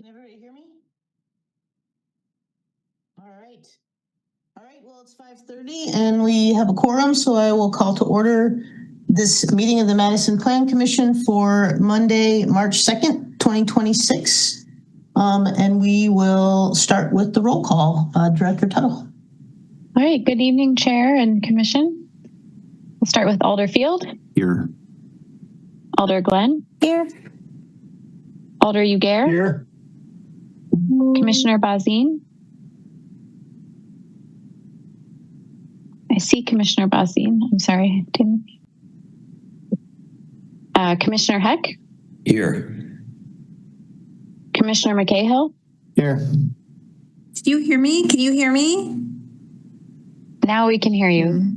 Can everybody hear me? All right. All right, well, it's 5:30 and we have a quorum, so I will call to order this meeting of the Madison Plan Commission for Monday, March 2nd, 2026. And we will start with the roll call. Director Tuttle. All right, good evening, Chair and Commission. We'll start with Alder Field. Here. Alder Glenn. Here. Alder Ugair. Here. Commissioner Bazine. I see Commissioner Bazine. I'm sorry. Didn't. Commissioner Heck. Here. Commissioner McCahill. Here. Do you hear me? Can you hear me? Now we can hear you.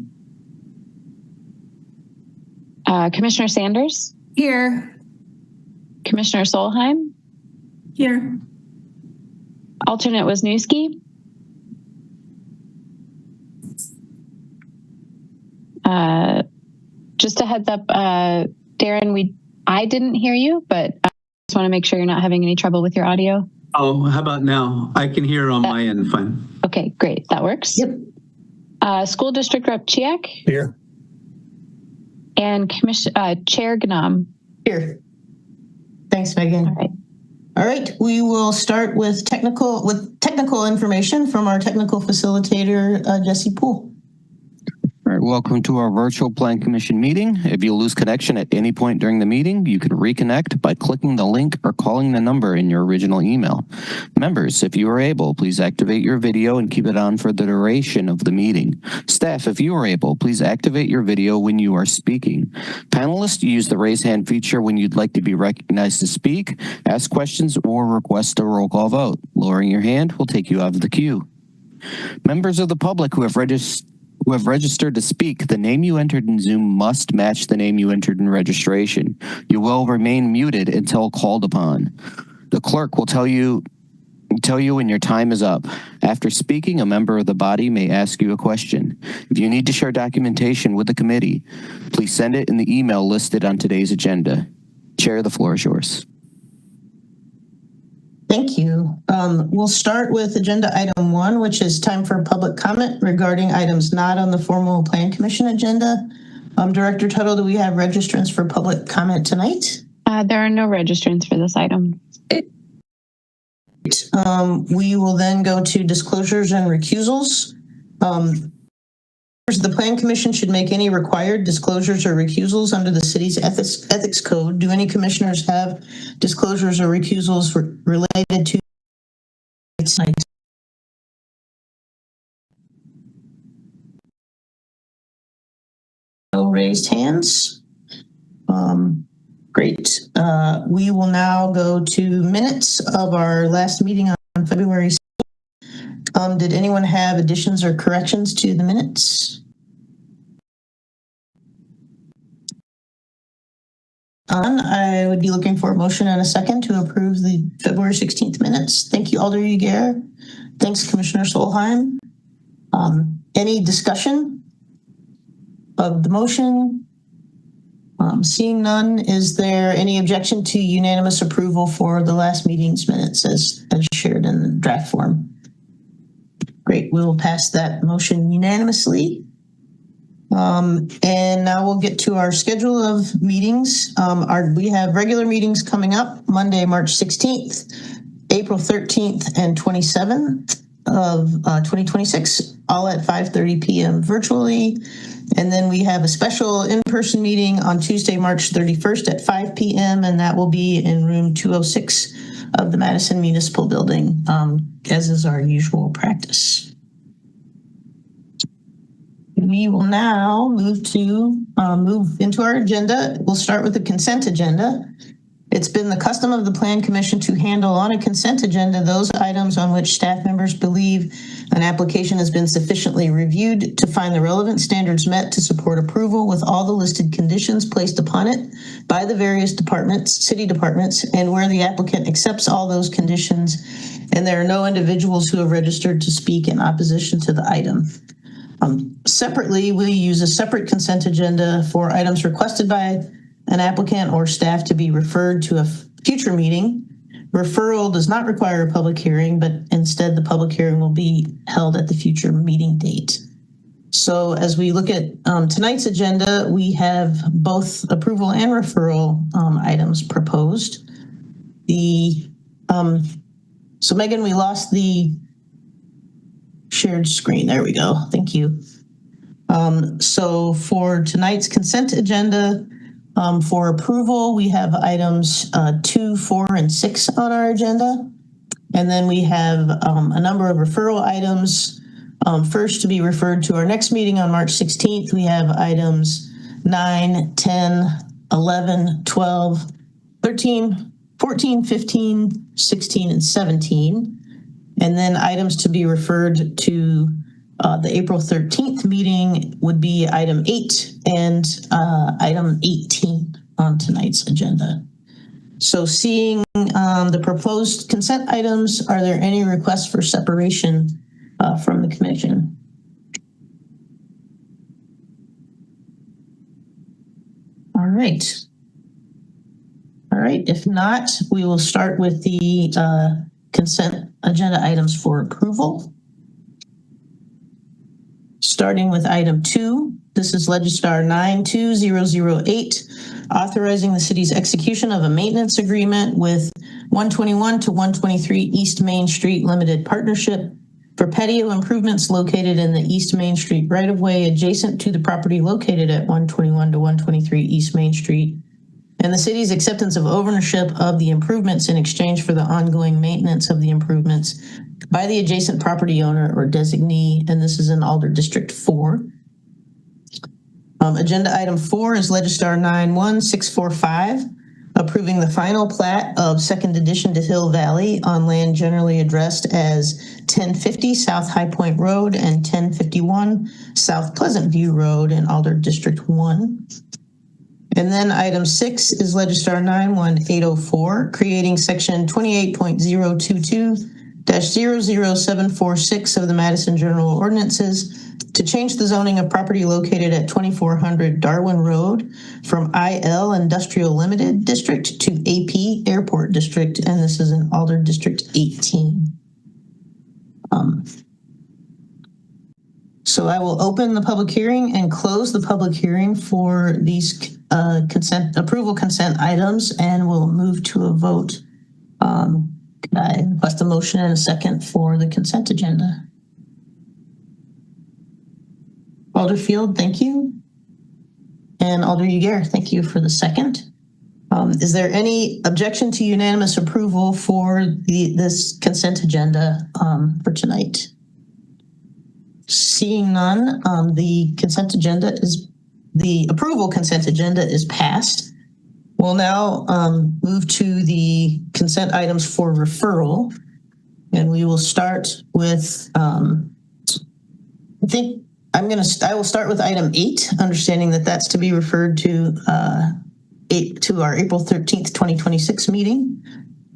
Commissioner Sanders. Here. Commissioner Solheim. Here. Alternate Wisniewski. Just a heads up, Darren, I didn't hear you, but I just want to make sure you're not having any trouble with your audio. Oh, how about now? I can hear on my end fine. Okay, great. That works. Yep. School District Rep Chiak. Here. And Chair Gnam. Here. Thanks, Megan. All right. All right, we will start with technical information from our technical facilitator, Jesse Poole. All right, welcome to our virtual Plan Commission meeting. If you lose connection at any point during the meeting, you can reconnect by clicking the link or calling the number in your original email. Members, if you are able, please activate your video and keep it on for the duration of the meeting. Staff, if you are able, please activate your video when you are speaking. Panelists, use the raise hand feature when you'd like to be recognized to speak, ask questions, or request a roll call vote. Lowering your hand will take you out of the queue. Members of the public who have registered to speak, the name you entered in Zoom must match the name you entered in registration. You will remain muted until called upon. The clerk will tell you when your time is up. After speaking, a member of the body may ask you a question. If you need to share documentation with the committee, please send it in the email listed on today's agenda. Chair, the floor is yours. Thank you. We'll start with agenda item 1, which is time for public comment regarding items not on the formal Plan Commission agenda. Director Tuttle, do we have registrants for public comment tonight? There are no registrants for this item. We will then go to disclosures and recusals. The Plan Commission should make any required disclosures or recusals under the city's ethics code. Do any commissioners have disclosures or recusals related to tonight's? No raised hands. Great. We will now go to minutes of our last meeting on February 6th. Did anyone have additions or corrections to the minutes? I would be looking for a motion and a second to approve the February 16th minutes. Thank you, Alder Ugair. Thanks, Commissioner Solheim. Any discussion of the motion? Seeing none, is there any objection to unanimous approval for the last meeting's minutes as shared in the draft form? Great, we will pass that motion unanimously. And now we'll get to our schedule of meetings. We have regular meetings coming up Monday, March 16th, April 13th, and 27th of 2026, all at 5:30 p.m. virtually. And then we have a special in-person meeting on Tuesday, March 31st at 5 p.m. And that will be in room 206 of the Madison Municipal Building, as is our usual practice. We will now move into our agenda. We'll start with the consent agenda. It's been the custom of the Plan Commission to handle on a consent agenda those items on which staff members believe an application has been sufficiently reviewed to find the relevant standards met to support approval with all the listed conditions placed upon it by the various city departments, and where the applicant accepts all those conditions and there are no individuals who have registered to speak in opposition to the item. Separately, we use a separate consent agenda for items requested by an applicant or staff to be referred to a future meeting. Referral does not require a public hearing, but instead the public hearing will be held at the future meeting date. So as we look at tonight's agenda, we have both approval and referral items proposed. So Megan, we lost the shared screen. There we go. Thank you. So for tonight's consent agenda, for approval, we have items 2, 4, and 6 on our agenda. And then we have a number of referral items. First, to be referred to our next meeting on March 16th, we have items 9, 10, 11, 12, 13, 14, 15, 16, and 17. And then items to be referred to the April 13th meeting would be item 8 and item 18 on tonight's agenda. So seeing the proposed consent items, are there any requests for separation from the commission? All right. All right, if not, we will start with the consent agenda items for approval. Starting with item 2, this is Legistar 92008, authorizing the city's execution of a maintenance agreement with 121 to 123 East Main Street Limited Partnership for patio improvements located in the East Main Street right-of-way adjacent to the property located at 121 to 123 East Main Street, and the city's acceptance of ownership of the improvements in exchange for the ongoing maintenance of the improvements by the adjacent property owner or designee, and this is in Alder District 4. Agenda item 4 is Legistar 91645, approving the final plat of second addition to Hill Valley on land generally addressed as 1050 South High Point Road and 1051 South Pleasant View Road in Alder District 1. And then item 6 is Legistar 91804, creating section 28.022-00746 of the Madison General Ordinances to change the zoning of property located at 2400 Darwin Road from IL Industrial Limited District to AP Airport District, and this is in Alder District 18. So I will open the public hearing and close the public hearing for these approval consent items, and we'll move to a vote. Could I request a motion and a second for the consent agenda? Alder Field, thank you. And Alder Uguer, thank you for the second. Is there any objection to unanimous approval for this consent agenda for tonight? Seeing none, the approval consent agenda is passed. We'll now move to the consent items for referral, and we will start with, I will start with item 8, understanding that that's to be referred to our April 13th, 2026 meeting.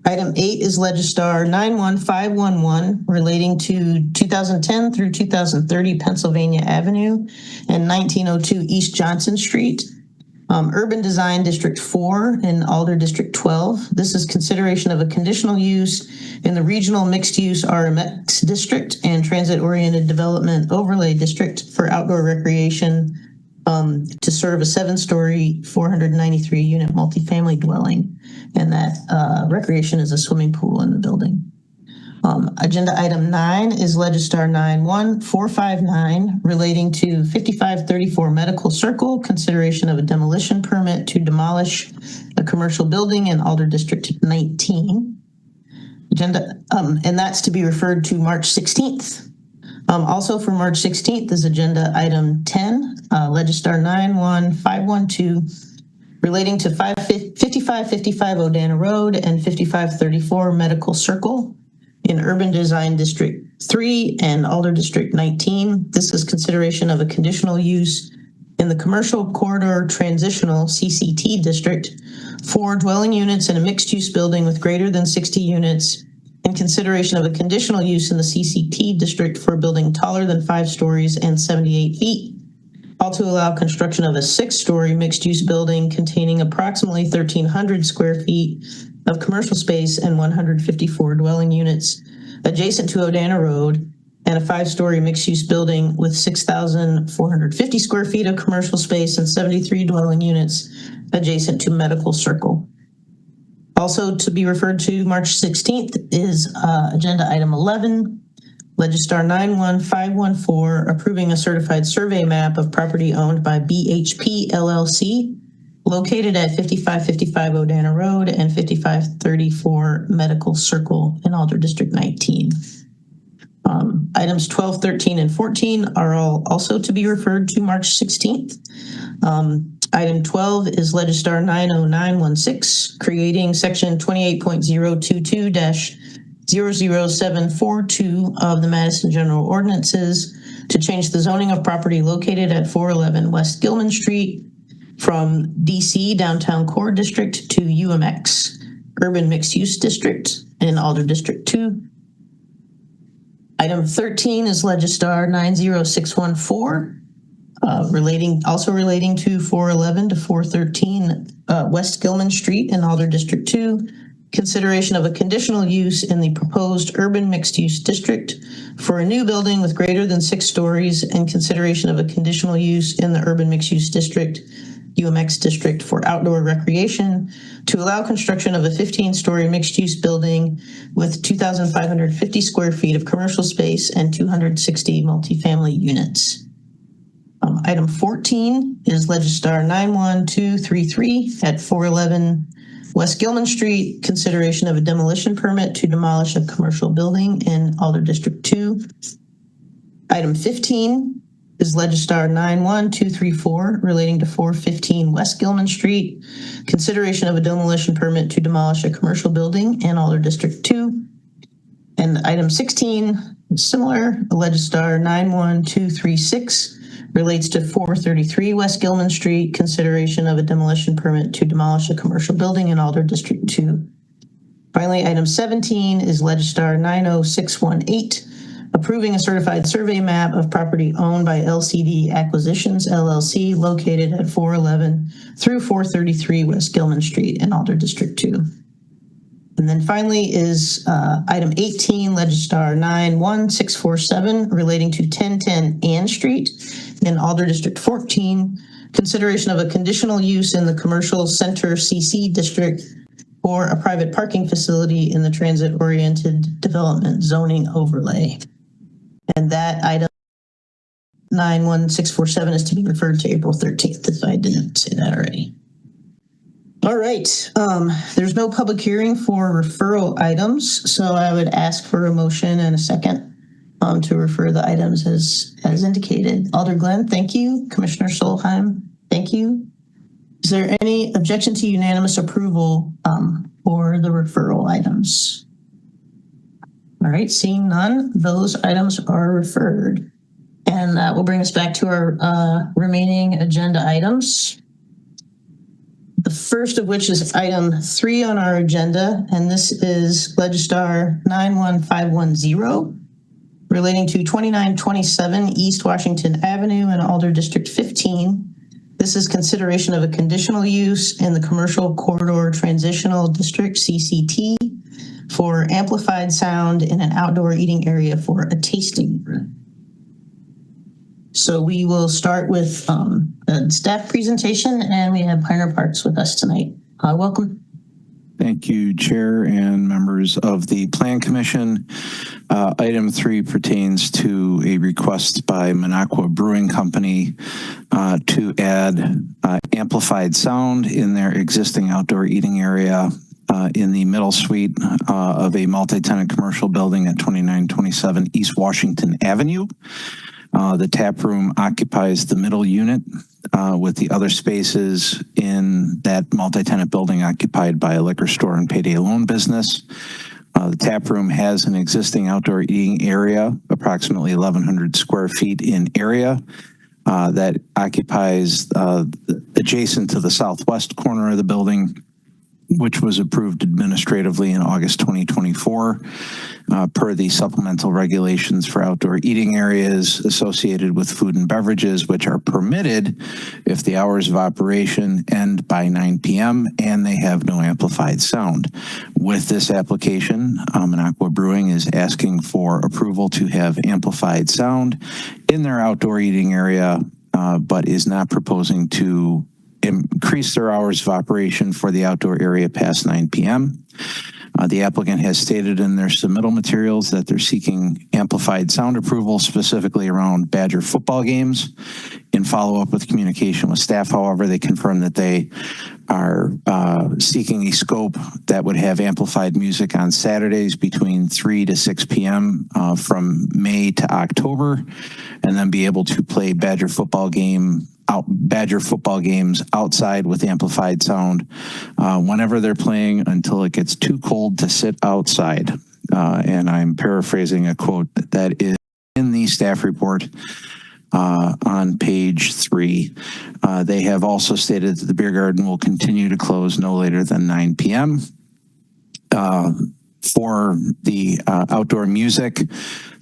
Item 8 is Legistar 91511, relating to 2010 through 2030 Pennsylvania Avenue and 1902 East Johnson Street, Urban Design District 4 in Alder District 12. This is consideration of a conditional use in the Regional Mixed Use RMX District and Transit-Oriented Development Overlay District for outdoor recreation to serve a 7-story, 493-unit multifamily dwelling, and that recreation is a swimming pool in the building. Agenda item 9 is Legistar 91459, relating to 5534 Medical Circle, consideration of a demolition permit to demolish a commercial building in Alder District 19. And that's to be referred to March 16th. Also for March 16th is agenda item 10, Legistar 91512, relating to 5555 Odana Road and 5534 Medical Circle in Urban Design District 3 and Alder District 19. This is consideration of a conditional use in the Commercial Corridor Transitional CCT District for dwelling units in a mixed-use building with greater than 60 units, in consideration of a conditional use in the CCT District for a building taller than 5 stories and 78 feet, all to allow construction of a 6-story mixed-use building containing approximately 1,300 square feet of commercial space and 154 dwelling units adjacent to Odana Road, and a 5-story mixed-use building with 6,450 square feet of commercial space and 73 dwelling units adjacent to Medical Circle. Also to be referred to March 16th is agenda item 11, Legistar 91514, approving a certified survey map of property owned by BHP LLC, located at 5555 Odana Road and 5534 Medical Circle in Alder District 19. Items 12, 13, and 14 are all also to be referred to March 16th. Item 12 is Legistar 90916, creating section 28.022-00742 of the Madison General Ordinances to change the zoning of property located at 411 West Gilman Street from DC Downtown Core District to UMX Urban Mixed Use District in Alder District 2. Item 13 is Legistar 90614, relating to 411 to 413 West Gilman Street in Alder District 2, consideration of a conditional use in the proposed urban mixed-use district for a new building with greater than 6 stories, and consideration of a conditional use in the urban mixed-use district, UMX district, for outdoor recreation to allow construction of a 15-story mixed-use building with 2,550 square feet of commercial space and 260 multifamily units. Item 14 is Legistar 91233 at 411 West Gilman Street, consideration of a demolition permit to demolish a commercial building in Alder District 2. Item 15 is Legistar 91234, relating to 415 West Gilman Street, consideration of a demolition permit to demolish a commercial building in Alder District 2. And item 16 is similar, Legistar 91236, relates to 433 West Gilman Street, consideration of a demolition permit to demolish a commercial building in Alder District 2. Finally, item 17 is Legistar 90618, approving a certified survey map of property owned by LCD Acquisitions LLC, located at 411 through 433 West Gilman Street in Alder District 2. And then finally is item 18, Legistar 91647, relating to 1010 Ann Street in Alder District 14, consideration of a conditional use in the Commercial Center CC District or a private parking facility in the transit-oriented development zoning overlay. And that item 91647 is to be referred to April 13th, if I didn't say that already. All right, there's no public hearing for referral items, so I would ask for a motion and a second to refer the items as indicated. Alder Glenn, thank you. Commissioner Solheim, thank you. Is there any objection to unanimous approval for the referral items? All right, seeing none, those items are referred. And that will bring us back to our remaining agenda items. The first of which is item 3 on our agenda, and this is Legistar 91510, relating to 2927 East Washington Avenue in Alder District 15. This is consideration of a conditional use in the Commercial Corridor Transitional District, CCT, for amplified sound in an outdoor eating area for a tasting room. So we will start with a staff presentation, and we have Pioneer Parks with us tonight. Welcome. Thank you, Chair and members of the Plan Commission. Item 3 pertains to a request by Minocqua Brewing Company to add amplified sound in their existing outdoor eating area in the middle suite of a multi-tenant commercial building at 2927 East Washington Avenue. The tap room occupies the middle unit, with the other spaces in that multi-tenant building occupied by a liquor store and payday loan business. The tap room has an existing outdoor eating area, approximately 1,100 square feet in area, that occupies adjacent to the southwest corner of the building. which was approved administratively in August 2024 per the supplemental regulations for outdoor eating areas associated with food and beverages, which are permitted if the hours of operation end by 9 p.m. and they have no amplified sound. With this application, Minocqua Brewing is asking for approval to have amplified sound in their outdoor eating area, but is not proposing to increase their hours of operation for the outdoor area past 9 p.m. The applicant has stated in their submittal materials that they're seeking amplified sound approval specifically around Badger football games. In follow-up with communication with staff, however, they confirm that they are seeking a scope that would have amplified music on Saturdays between 3 to 6 p.m. From May to October, and then be able to play Badger football games outside with amplified sound whenever they're playing until it gets too cold to sit outside. And I'm paraphrasing a quote that is in the staff report on page 3. They have also stated that the beer garden will continue to close no later than 9 p.m. For the outdoor music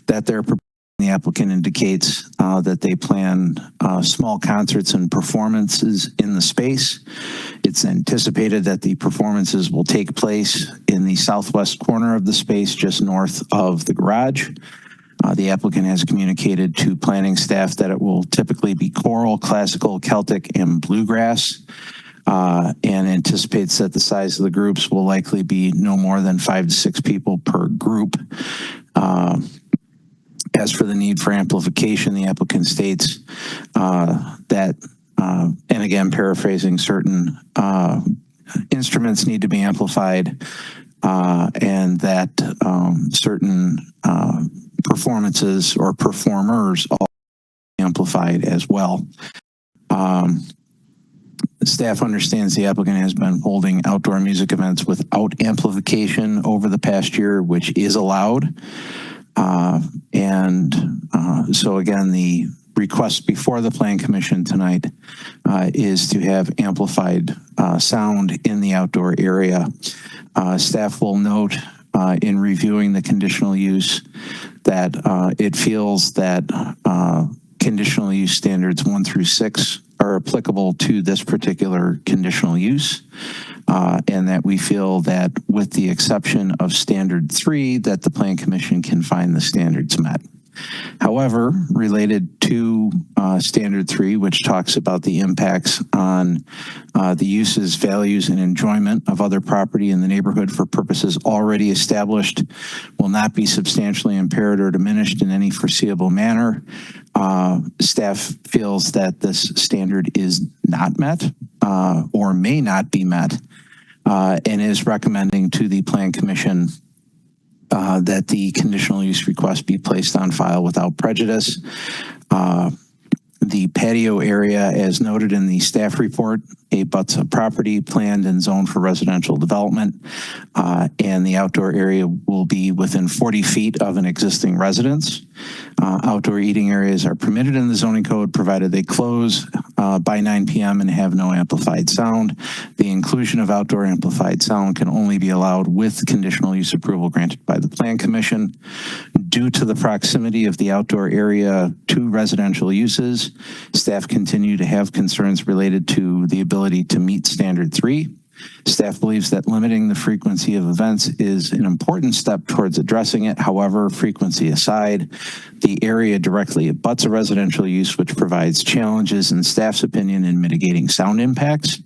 that they're proposing, the applicant indicates that they plan small concerts and performances in the space. It's anticipated that the performances will take place in the southwest corner of the space, just north of the garage. The applicant has communicated to planning staff that it will typically be choral, classical, Celtic, and bluegrass, and anticipates that the size of the groups will likely be no more than 5 to 6 people per group. As for the need for amplification, the applicant states that, and again, paraphrasing, certain instruments need to be amplified, and that certain performances or performers are amplified as well. Staff understands the applicant has been holding outdoor music events without amplification over the past year, which is allowed. So again, the request before the Plan Commission tonight is to have amplified sound in the outdoor area. Staff will note in reviewing the conditional use that it feels that conditional use standards 1 through 6 are applicable to this particular conditional use. And that we feel that with the exception of standard 3, that the Plan Commission can find the standards met. However, related to standard 3, which talks about the impacts on the uses, values, and enjoyment of other property in the neighborhood for purposes already established, will not be substantially impaired or diminished in any foreseeable manner. Staff feels that this standard is not met or may not be met, and is recommending to the Plan Commission that the conditional use request be placed on file without prejudice. The patio area, as noted in the staff report, abuts a property planned and zoned for residential development, and the outdoor area will be within 40 feet of an existing residence. Outdoor eating areas are permitted in the zoning code provided they close by 9 p.m. and have no amplified sound. The inclusion of outdoor amplified sound can only be allowed with conditional use approval granted by the Plan Commission. Due to the proximity of the outdoor area to residential uses, staff continue to have concerns related to the ability to meet standard 3. Staff believes that limiting the frequency of events is an important step towards addressing it. However, frequency aside, the area directly abuts a residential use, which provides challenges in staff's opinion in mitigating sound impacts.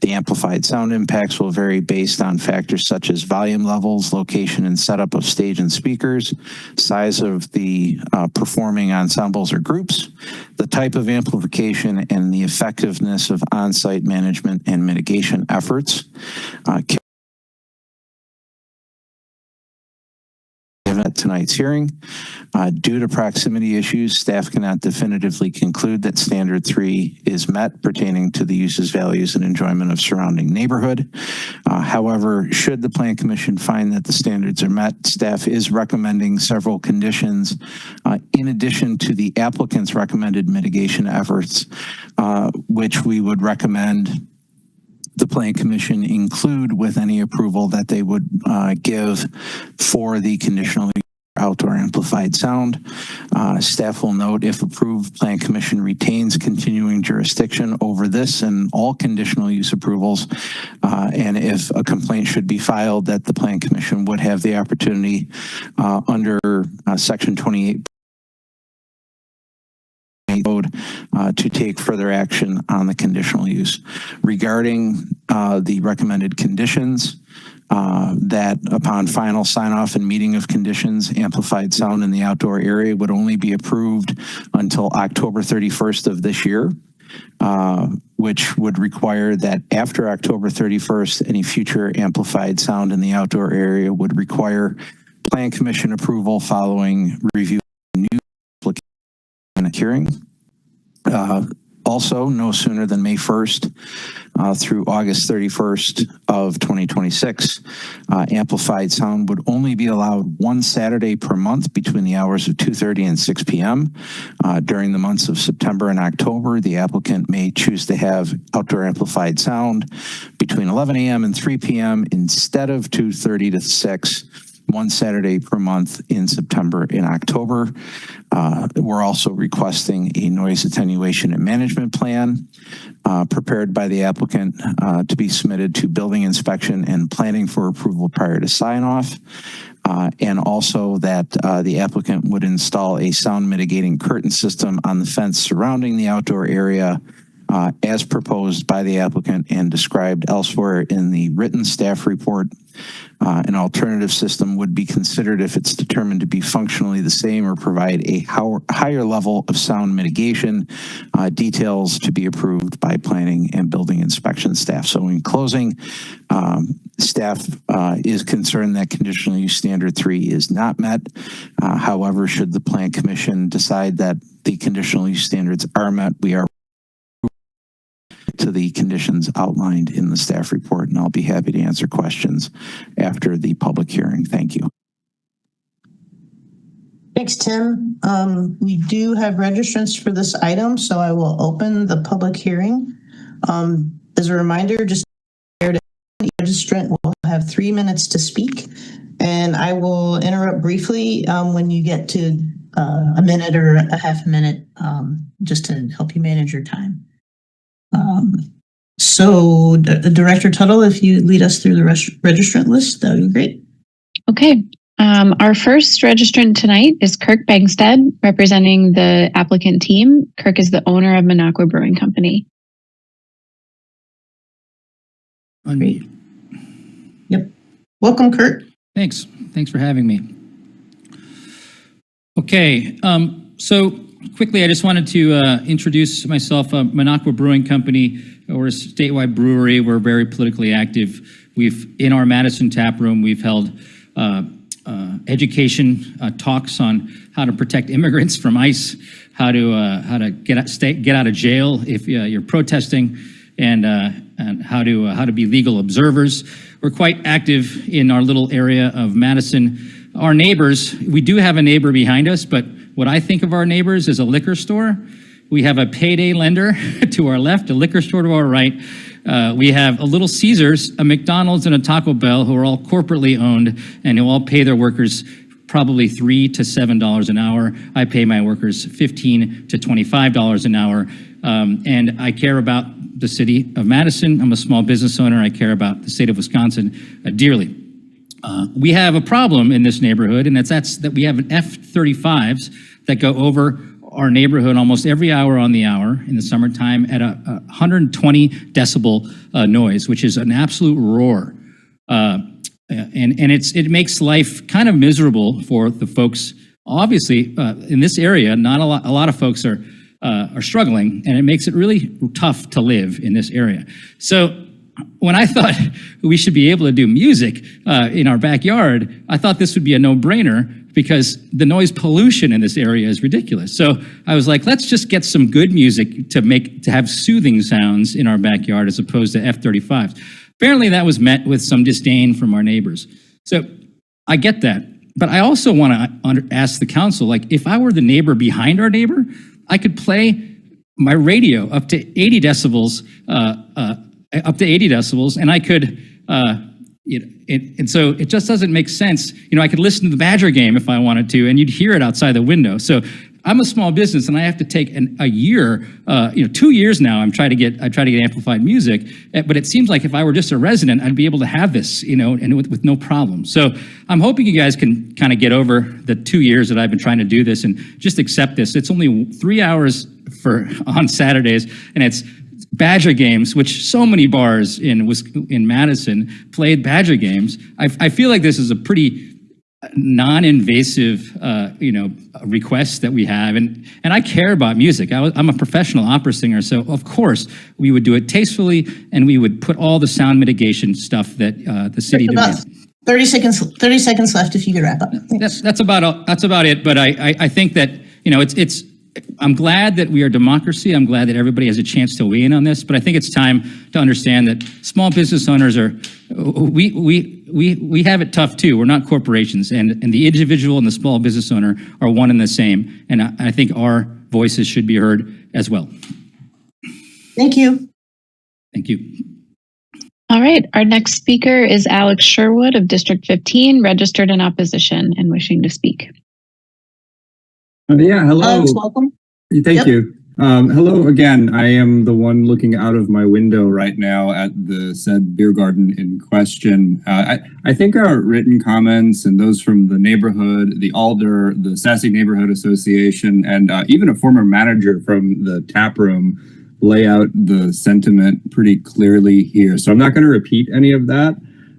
The amplified sound impacts will vary based on factors such as volume levels, location and setup of stage and speakers, size of the performing ensembles or groups, the type of amplification, and the effectiveness of on-site management and mitigation efforts. At tonight's hearing, due to proximity issues, staff cannot definitively conclude that standard 3 is met pertaining to the uses, values, and enjoyment of surrounding neighborhood. However, should the Plan Commission find that the standards are met, staff is recommending several conditions in addition to the applicant's recommended mitigation efforts, which we would recommend the Plan Commission include with any approval that they would give for the conditional outdoor amplified sound. Staff will note, if approved, Plan Commission retains continuing jurisdiction over this and all conditional use approvals. And if a complaint should be filed, that the Plan Commission would have the opportunity under Section 28 code to take further action on the conditional use. Regarding the recommended conditions, that upon final sign-off and meeting of conditions, amplified sound in the outdoor area would only be approved until October 31st of this year, which would require that after October 31st, any future amplified sound in the outdoor area would require Plan Commission approval following review of new application and hearing. Also, no sooner than May 1st through August 31st of 2026, amplified sound would only be allowed one Saturday per month between the hours of 2:30 and 6 p.m. During the months of September and October, the applicant may choose to have outdoor amplified sound between 11 a.m. and 3 p.m. instead of 2:30 to 6. One Saturday per month in September and October. We're also requesting a noise attenuation and management plan prepared by the applicant to be submitted to building inspection and planning for approval prior to sign off. And also that the applicant would install a sound mitigating curtain system on the fence surrounding the outdoor area as proposed by the applicant and described elsewhere in the written staff report. An alternative system would be considered if it's determined to be functionally the same or provide a higher level of sound mitigation. Details to be approved by planning and building inspection staff. So in closing, staff is concerned that conditional use standard 3 is not met. However, should the Plan Commission decide that the conditional use standards are met, we are to the conditions outlined in the staff report, and I'll be happy to answer questions after the public hearing. Thank you. Thanks, Tim. We do have registrants for this item, so I will open the public hearing. As a reminder, just the registrant will have 3 minutes to speak, and I will interrupt briefly when you get to a minute or a half a minute, just to help you manage your time. So Director Tuttle, if you lead us through the registrant list, that would be great. Okay. Our first registrant tonight is Kirk Bangstead, representing the applicant team. Kirk is the owner of Minocqua Brewing Company. Unmute. Yep. Welcome, Kirk. Thanks. Thanks for having me. Okay. So quickly, I just wanted to introduce myself. Minocqua Brewing Company. We're a statewide brewery. We're very politically active. In our Madison tap room, we've held education talks on how to protect immigrants from ICE, how to get out of jail if you're protesting, and how to be legal observers. We're quite active in our little area of Madison. Our neighbors, we do have a neighbor behind us, but what I think of our neighbors is a liquor store. We have a payday lender to our left, a liquor store to our right. We have a Little Caesars, a McDonald's, and a Taco Bell, who are all corporately owned and who all pay their workers probably $3 to $7 an hour. I pay my workers $15 to $25 an hour. And I care about the city of Madison. I'm a small business owner. I care about the state of Wisconsin dearly. We have a problem in this neighborhood, and that's that we have an F-35s that go over our neighborhood almost every hour on the hour in the summertime at a 120 decibel noise, which is an absolute roar. And it makes life kind of miserable for the folks. Obviously, in this area, not a lot of folks are struggling, and it makes it really tough to live in this area. So when I thought we should be able to do music in our backyard, I thought this would be a no-brainer because the noise pollution in this area is ridiculous. So I was like, let's just get some good music to have soothing sounds in our backyard as opposed to F-35s. Apparently that was met with some disdain from our neighbors. So I get that. But I also want to ask the council, like, if I were the neighbor behind our neighbor, I could play my radio up to 80 decibels up to 80 decibels, and I could, and so it just doesn't make sense. I could listen to the Badger game if I wanted to, and you'd hear it outside the window. So I'm a small business, and I have to take a year, 2 years now. I try to get amplified music, but it seems like if I were just a resident, I'd be able to have this, and with no problem. So I'm hoping you guys can kind of get over the 2 years that I've been trying to do this and just accept this. It's only 3 hours on Saturdays, and it's Badger games, which so many bars in Madison played Badger games. I feel like this is a pretty non-invasive, request that we have, and I care about music. I'm a professional opera singer, so of course we would do it tastefully, and we would put all the sound mitigation stuff that the city demands. 30 seconds left if you could wrap up. That's about it. But I think that it's. I'm glad that we are a democracy. I'm glad that everybody has a chance to weigh in on this. But I think it's time to understand that small business owners we have it tough too. We're not corporations, and the individual and the small business owner are one and the same. And I think our voices should be heard as well. Thank you. Thank you. All right. Our next speaker is Alex Sherwood of District 15, registered in opposition and wishing to speak. Yeah, hello. Alex, welcome. Thank you. Hello again. I am the one looking out of my window right now at the said beer garden in question. I think our written comments and those from the neighborhood, the Alder, the Sassy Neighborhood Association, and even a former manager from the tap room lay out the sentiment pretty clearly here. So I'm not going to repeat any of that.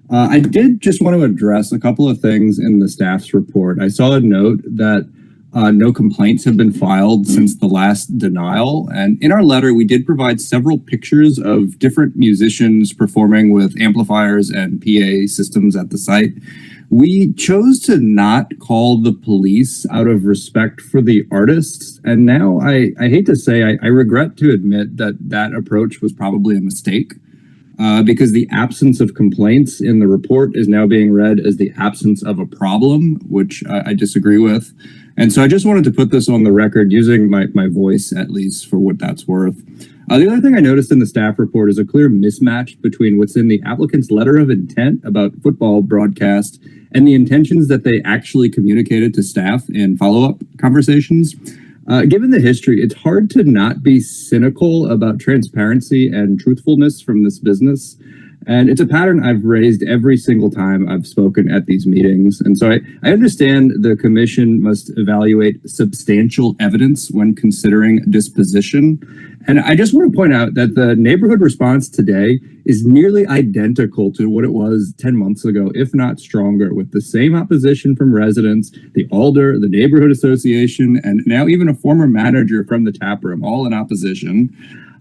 I did just want to address a couple of things in the staff's report. I saw a note that no complaints have been filed since the last denial. And in our letter, we did provide several pictures of different musicians performing with amplifiers and PA systems at the site. We chose to not call the police out of respect for the artists. And now I hate to say, I regret to admit that that approach was probably a mistake. Because the absence of complaints in the report is now being read as the absence of a problem, which I disagree with. And so I just wanted to put this on the record using my voice, at least, for what that's worth. The other thing I noticed in the staff report is a clear mismatch between what's in the applicant's letter of intent about football broadcast and the intentions that they actually communicated to staff in follow-up conversations. Given the history, it's hard to not be cynical about transparency and truthfulness from this business. And it's a pattern I've raised every single time I've spoken at these meetings. And so I understand the commission must evaluate substantial evidence when considering disposition. And I just want to point out that the neighborhood response today is nearly identical to what it was 10 months ago, if not stronger, with the same opposition from residents, the Alder, the neighborhood association, and now even a former manager from the tap room, all in opposition.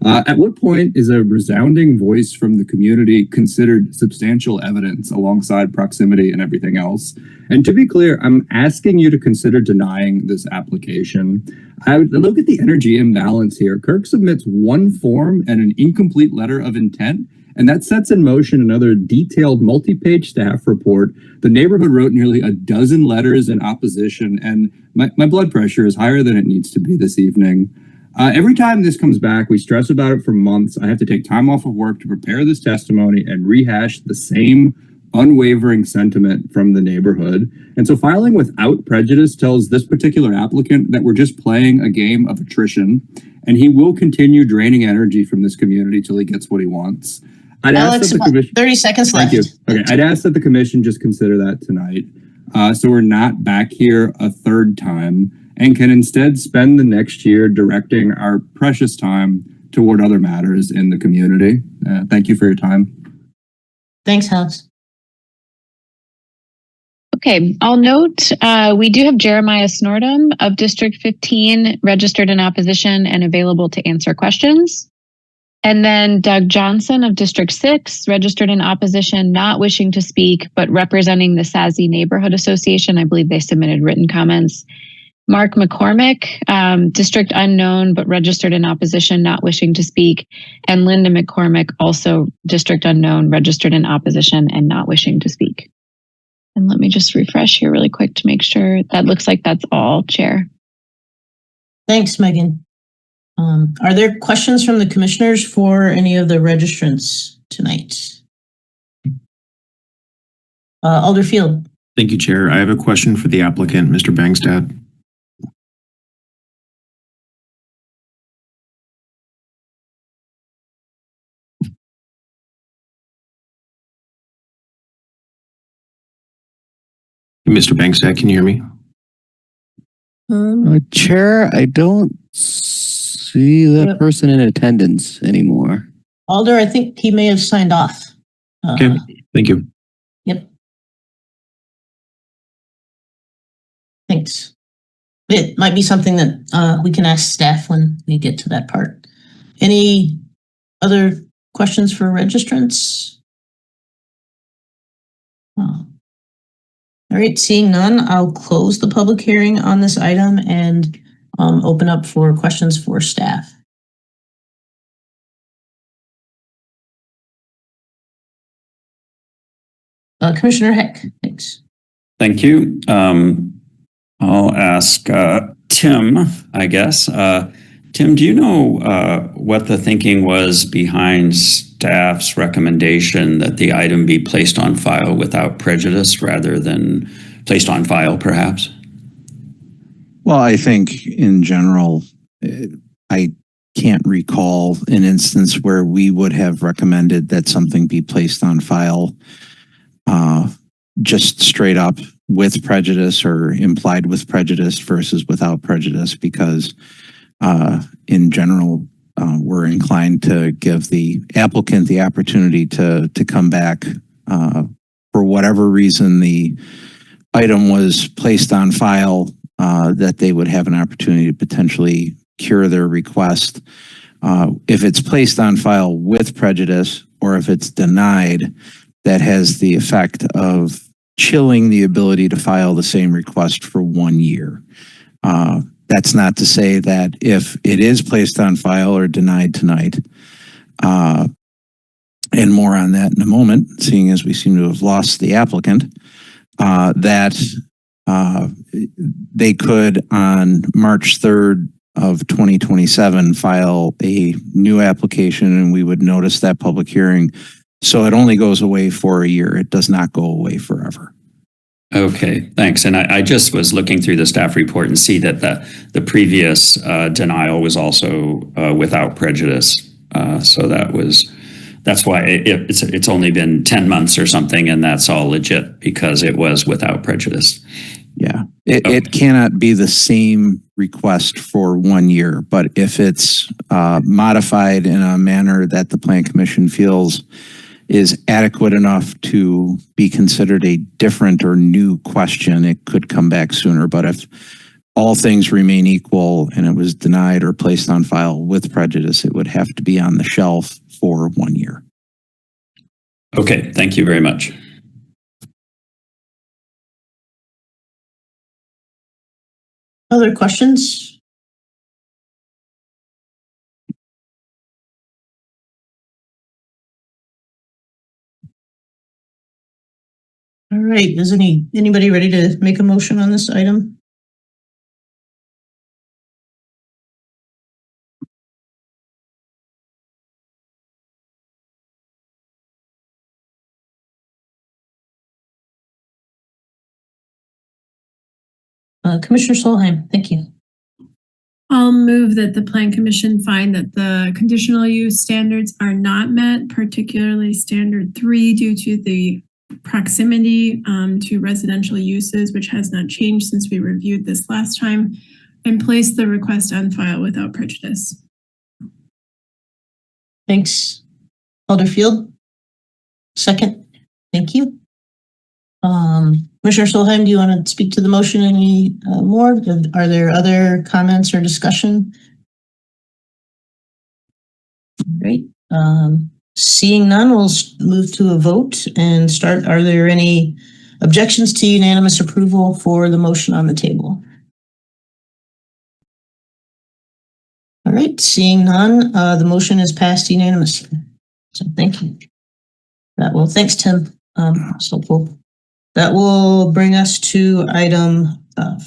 At what point is a resounding voice from the community considered substantial evidence alongside proximity and everything else? And to be clear, I'm asking you to consider denying this application. I would look at the energy imbalance here. Kirk submits one form and an incomplete letter of intent, and that sets in motion another detailed multi-page staff report. The neighborhood wrote nearly a dozen letters in opposition, and my blood pressure is higher than it needs to be this evening. Every time this comes back, we stress about it for months. I have to take time off of work to prepare this testimony and rehash the same unwavering sentiment from the neighborhood. And so filing without prejudice tells this particular applicant that we're just playing a game of attrition, and he will continue draining energy from this community till he gets what he wants. Alex, about 30 seconds left. Thank you. Okay, I'd ask that the commission just consider that tonight. So we're not back here a third time, and can instead spend the next year directing our precious time toward other matters in the community. Thank you for your time. Thanks, Alex. Okay, I'll note we do have Jeremiah Snordham of District 15 registered in opposition and available to answer questions. And then Doug Johnson of District 6 registered in opposition, not wishing to speak, but representing the Sassy Neighborhood Association. I believe they submitted written comments. Mark McCormick, district unknown, but registered in opposition, not wishing to speak. And Linda McCormick, also district unknown, registered in opposition and not wishing to speak. And let me just refresh here really quick to make sure. That looks like that's all, Chair. Thanks, Megan. Are there questions from the commissioners for any of the registrants? tonight. Alder Field. Thank you, Chair. I have a question for the applicant, Mr. Bangstad. Mr. Bangstad, can you hear me? Chair, I don't see that Yep. person in attendance anymore. Alder, I think he may have signed off. Okay, thank you. Yep. Thanks. It might be something that we can ask staff when we get to that part. Any other questions for registrants? Oh. All right, seeing none, I'll close the public hearing on this item and open up for questions for staff. Commissioner Heck, thanks. Thank you. I'll ask Tim, I guess. Tim, do you know what the thinking was behind staff's recommendation that the item be placed on file without prejudice rather than placed on file, perhaps? Well, I think in general, I can't recall an instance where we would have recommended that something be placed on file just straight up with prejudice or implied with prejudice versus without prejudice, because in general, we're inclined to give the applicant the opportunity to come back for whatever reason the item was placed on file, that they would have an opportunity to potentially cure their request. If it's placed on file with prejudice, or if it's denied, that has the effect of chilling the ability to file the same request for 1 year. That's not to say that if it is placed on file or denied tonight, and more on that in a moment, seeing as we seem to have lost the applicant, that they could on March 3rd of 2027 file a new application, and we would notice that public hearing. So it only goes away for a year. It does not go away forever. Okay, thanks. And I just was looking through the staff report and see that the previous denial was also without prejudice. So that's why it's only been 10 months or something, and that's all legit because it was without prejudice. Yeah, it cannot be the same request for 1 year, but if it's modified in a manner that the Plan Commission feels is adequate enough to be considered a different or new question, it could come back sooner. But if all things remain equal and it was denied or placed on file with prejudice, it would have to be on the shelf for 1 year. Okay, thank you very much. Other questions? All right, is anybody ready to make a motion on this item? Commissioner Solheim, thank you. I'll move that the Plan Commission find that the conditional use standards are not met, particularly standard 3, due to the proximity to residential uses, which has not changed since we reviewed this last time, and place the request on file without prejudice. Thanks. Alder Field? Second. Thank you. Commissioner Solheim, do you want to speak to the motion any more? Are there other comments or discussion? Great. Seeing none, we'll move to a vote and start. Are there any objections to unanimous approval for the motion on the table? All right, seeing none, the motion is passed unanimously. So thank you. Thanks, Tim. That's helpful. That will bring us to item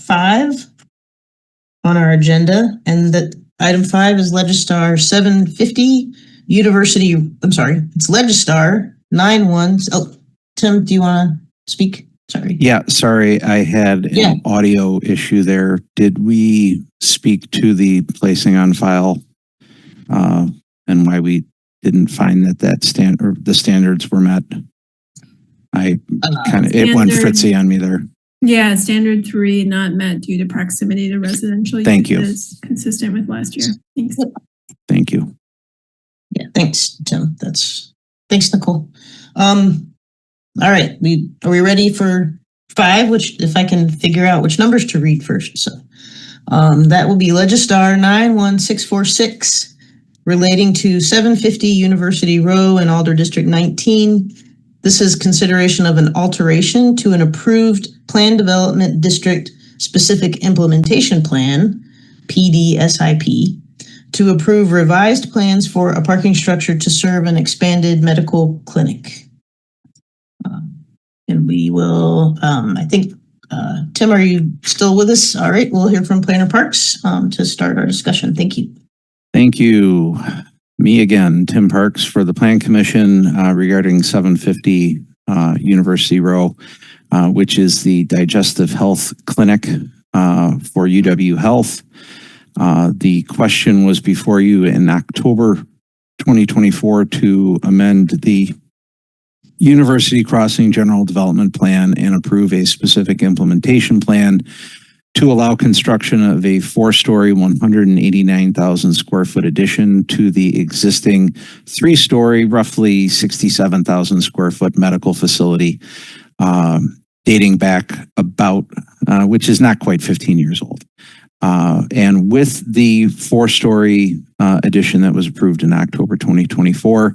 5 on our agenda, and that item 5 is Legistar 750 University, I'm sorry, it's Legistar 91. Oh, Tim, do you want to speak? Sorry. Yeah, sorry, I had an audio issue there. Did we speak to the placing on file and why we didn't find that the standards were met? It went fritzy on me there. Yeah, standard 3 not met due to proximity to residential Thank you. uses, consistent with last year. Thanks. Thank you. Yeah, thanks, Tim. Thanks, Nicole. All right, are we ready for 5? Which, if I can figure out which numbers to read first. So that will be Legistar 91646 relating to 750 University Row in Alder District 19. This is consideration of an alteration to an approved Plan Development District Specific Implementation Plan, PDSIP, to approve revised plans for a parking structure to serve an expanded medical clinic. And we will, I think, Tim, are you still with us? All right, we'll hear from Planner Parks to start our discussion. Thank you. Thank you. Me again, Tim Parks for the Plan Commission regarding 750 University Row, which is the Digestive Health Clinic for UW Health. The question was before you in October 2024 to amend the University Crossing General Development Plan and approve a specific implementation plan to allow construction of a 4-story, 189,000 square foot addition to the existing 3-story, roughly 67,000 square foot medical facility, dating back about, which is not quite 15 years old. And with the 4-story addition that was approved in October 2024,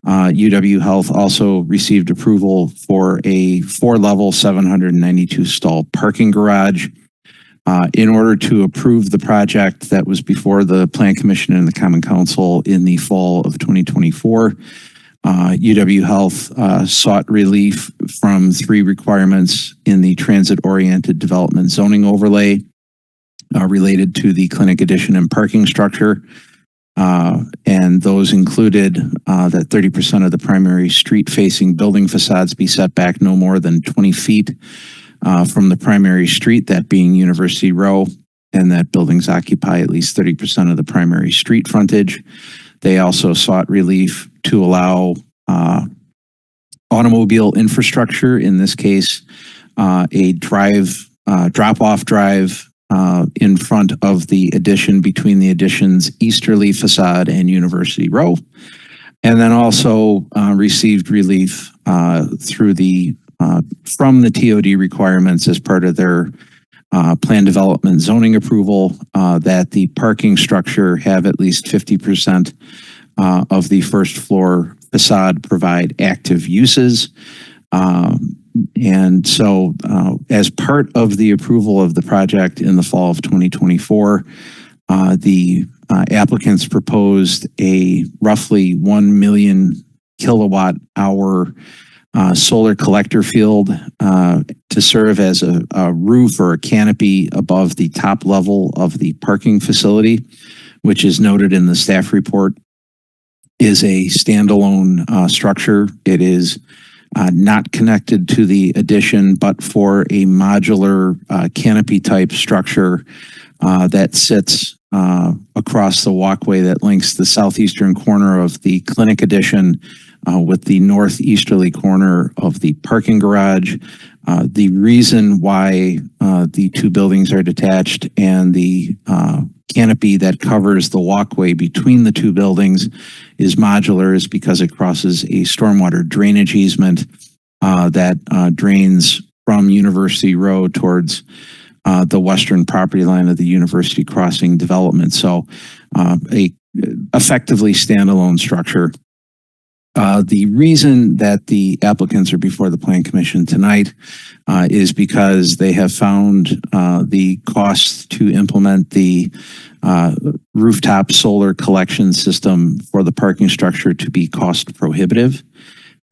UW Health also received approval for a 4-level, 792 stall parking garage. In order to approve the project that was before the Plan Commission and the Common Council in the fall of 2024, UW Health sought relief from 3 requirements in the transit-oriented development zoning overlay related to the clinic addition and parking structure. And those included that 30% of the primary street-facing building facades be set back no more than 20 feet from the primary street, that being University Row, and that buildings occupy at least 30% of the primary street frontage. They also sought relief to allow automobile infrastructure, in this case, a drop-off drive in front of the addition between the addition's easterly facade and University Row. And then also received relief through from the TOD requirements as part of their plan development zoning approval that the parking structure have at least 50% of the first floor facade provide active uses. And so as part of the approval of the project in the fall of 2024, the applicants proposed a roughly 1 million kilowatt hour solar collector field to serve as a roof or a canopy above the top level of the parking facility, which is noted in the staff report, is a standalone structure. It is not connected to the addition, but for a modular canopy type structure that sits across the walkway that links the southeastern corner of the clinic addition with the northeasterly corner of the parking garage. The reason why the 2 buildings are detached and the canopy that covers the walkway between the 2 buildings is modular is because it crosses a stormwater drainage easement that drains from University Row towards the western property line of the University Crossing development. So a effectively standalone structure. The reason that the applicants are before the Plan Commission tonight is because they have found the costs to implement the rooftop solar collection system for the parking structure to be cost prohibitive,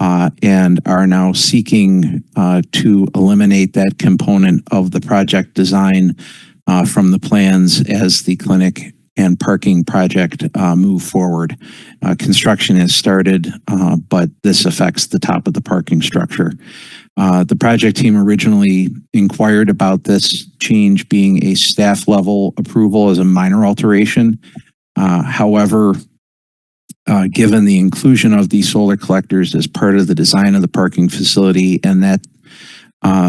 and are now seeking to eliminate that component of the project design from the plans as the clinic and parking project move forward. Construction has started, but this affects the top of the parking structure. The project team originally inquired about this change being a staff level approval as a minor alteration. However, given the inclusion of these solar collectors as part of the design of the parking facility, and that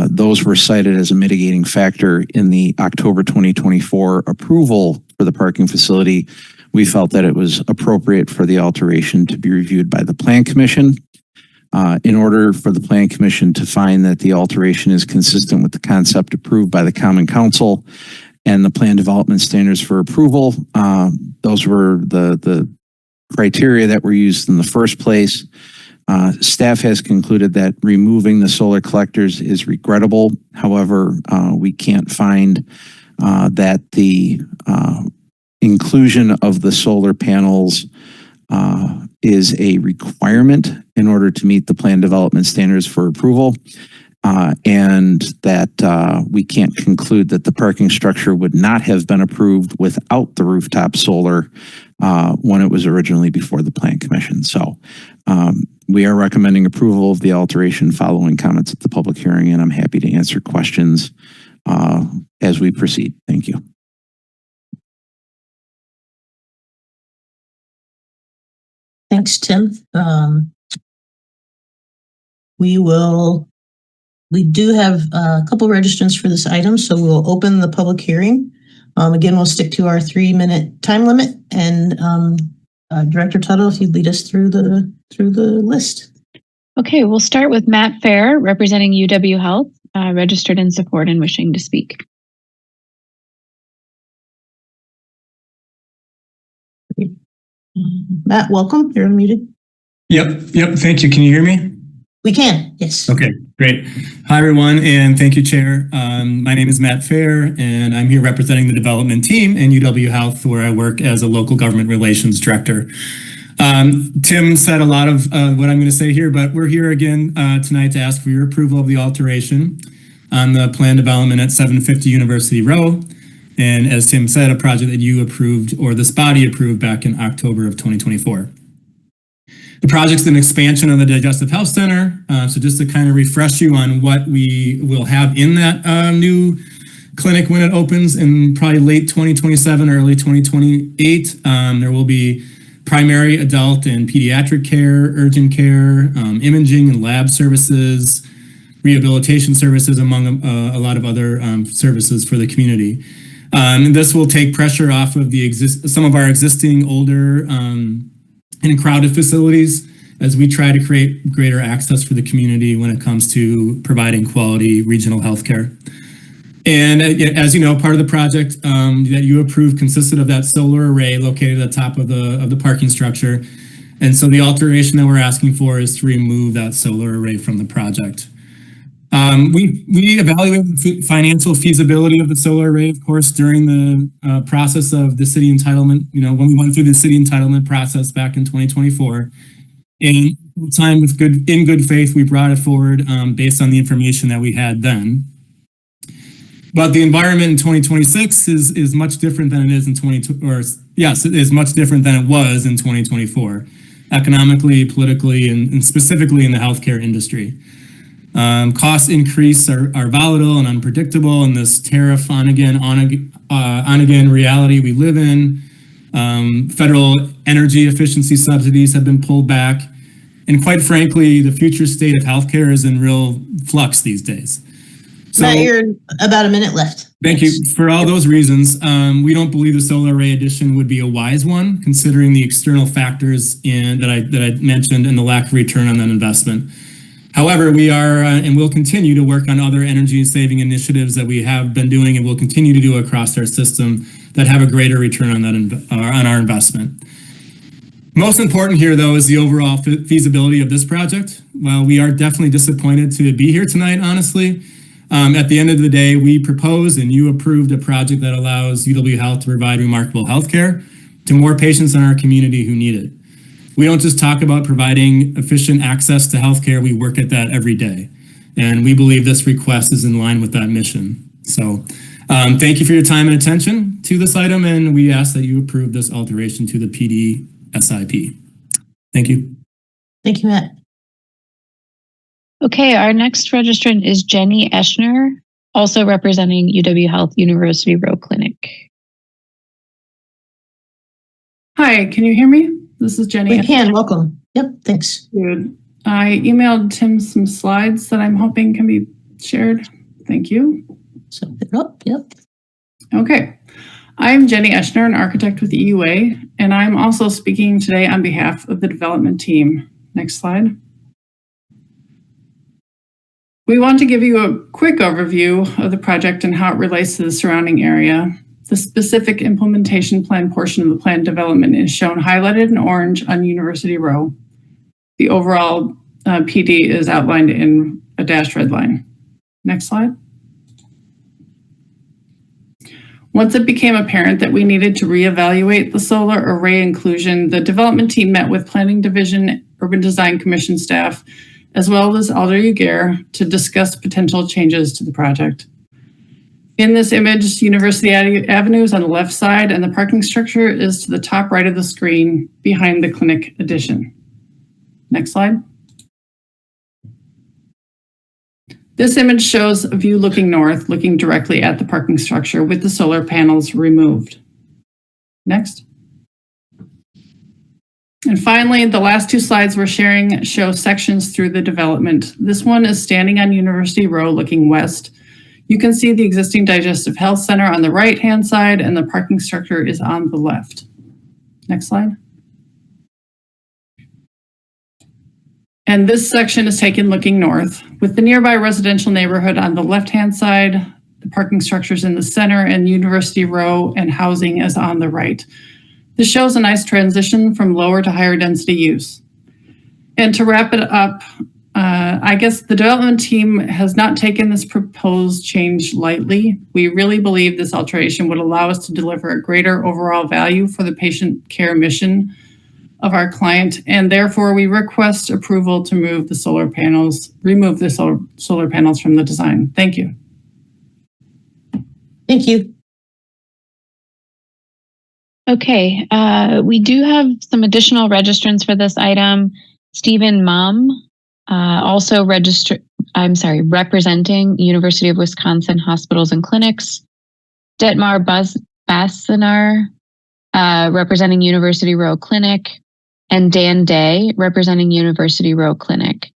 those were cited as a mitigating factor in the October 2024 approval for the parking facility, we felt that it was appropriate for the alteration to be reviewed by the Plan Commission. In order for the Plan Commission to find that the alteration is consistent with the concept approved by the Common Council and the plan development standards for approval, those were the criteria that were used in the first place. Staff has concluded that removing the solar collectors is regrettable. However, we can't find that the inclusion of the solar panels is a requirement in order to meet the plan development standards for approval, and that we can't conclude that the parking structure would not have been approved without the rooftop solar when it was originally before the Plan Commission. So we are recommending approval of the alteration following comments at the public hearing, and I'm happy to answer questions as we proceed. Thank you. Thanks, Tim. We do have a couple registrants for this item, so we'll open the public hearing. Again, we'll stick to our 3-minute time limit, and Director Tuttle, if you'd lead us through the list. Okay, we'll start with Matt Fair, representing UW Health, registered in support and wishing to speak. Matt, welcome. You're unmuted. Yep. Thank you. Can you hear me? We can, yes. Okay, great. Hi, everyone, and thank you, Chair. My name is Matt Fair, and I'm here representing the development team in UW Health, where I work as a local government relations director. Tim said a lot of what I'm going to say here, but we're here again tonight to ask for your approval of the alteration on the plan development at 750 University Row. And as Tim said, a project that you approved, or this body approved, back in October of 2024. The project's an expansion of the Digestive Health Center. So just to kind of refresh you on what we will have in that new clinic when it opens in probably late 2027, early 2028, there will be primary, adult, and pediatric care, urgent care, imaging and lab services, rehabilitation services, among a lot of other services for the community. And this will take pressure off of some of our existing older and crowded facilities as we try to create greater access for the community when it comes to providing quality regional healthcare. And as you know, part of the project that you approved consisted of that solar array located at the top of the parking structure. And so the alteration that we're asking for is to remove that solar array from the project. We evaluated the financial feasibility of the solar array, of course, during the process of the city entitlement, when we went through the city entitlement process back in 2024. And time in good faith, we brought it forward based on the information that we had then. But the environment in 2026 is much different than it is in it is much different than it was in 2024, economically, politically, and specifically in the healthcare industry. Cost increase are volatile and unpredictable in this tariff on again reality we live in. Federal energy efficiency subsidies have been pulled back. And quite frankly, the future state of healthcare is in real flux these days. So, Matt, you're about a minute left. Thank you. For all those reasons, we don't believe the solar array addition would be a wise one, considering the external factors that I mentioned and the lack of return on that investment. However, we are and will continue to work on other energy saving initiatives that we have been doing and will continue to do across our system that have a greater return on our investment. Most important here, though, is the overall feasibility of this project. While we are definitely disappointed to be here tonight, honestly, at the end of the day, we proposed and you approved a project that allows UW Health to provide remarkable healthcare to more patients in our community who need it. We don't just talk about providing efficient access to healthcare, we work at that every day. And we believe this request is in line with that mission. So thank you for your time and attention. to this item, and we ask that you approve this alteration to the PD SIP. Thank you. Thank you, Matt. Okay, our next registrant is Jenny Eschner, also representing UW Health University Row Clinic. Hi, can you hear me? This is Jenny. We can, welcome. Yep, thanks. Good. I emailed Tim some slides that I'm hoping can be shared. Thank you. So pick it up, yep. Okay. I'm Jenny Eschner, an architect with EUA, and I'm also speaking today on behalf of the development team. Next slide. We want to give you a quick overview of the project and how it relates to the surrounding area. The specific implementation plan portion of the plan development is shown highlighted in orange on University Row. The overall PD is outlined in a dashed red line. Next slide. Once it became apparent that we needed to reevaluate the solar array inclusion, the development team met with Planning Division, Urban Design Commission staff, as well as Alder Ugair to discuss potential changes to the project. In this image, University Avenue is on the left side and the parking structure is to the top right of the screen behind the clinic addition. Next slide. This image shows a view looking north, looking directly at the parking structure with the solar panels removed. Next. And finally, the last two slides we're sharing show sections through the development. This one is standing on University Row looking west. You can see the existing digestive health center on the right-hand side and the parking structure is on the left. Next slide. And this section is taken looking north with the nearby residential neighborhood on the left-hand side, the parking structures in the center, and University Row and housing is on the right. This shows a nice transition from lower to higher density use. And to wrap it up, I guess the development team has not taken this proposed change lightly. We really believe this alteration would allow us to deliver a greater overall value for the patient care mission of our client, and therefore we request approval to remove the solar panels from the design. Thank you. Thank you. Okay, we do have some additional registrants for this item. Stephen Mum, also representing University of Wisconsin Hospitals and Clinics. Detmar Bassenar, representing University Row Clinic, and Dan Day, representing University Row Clinic.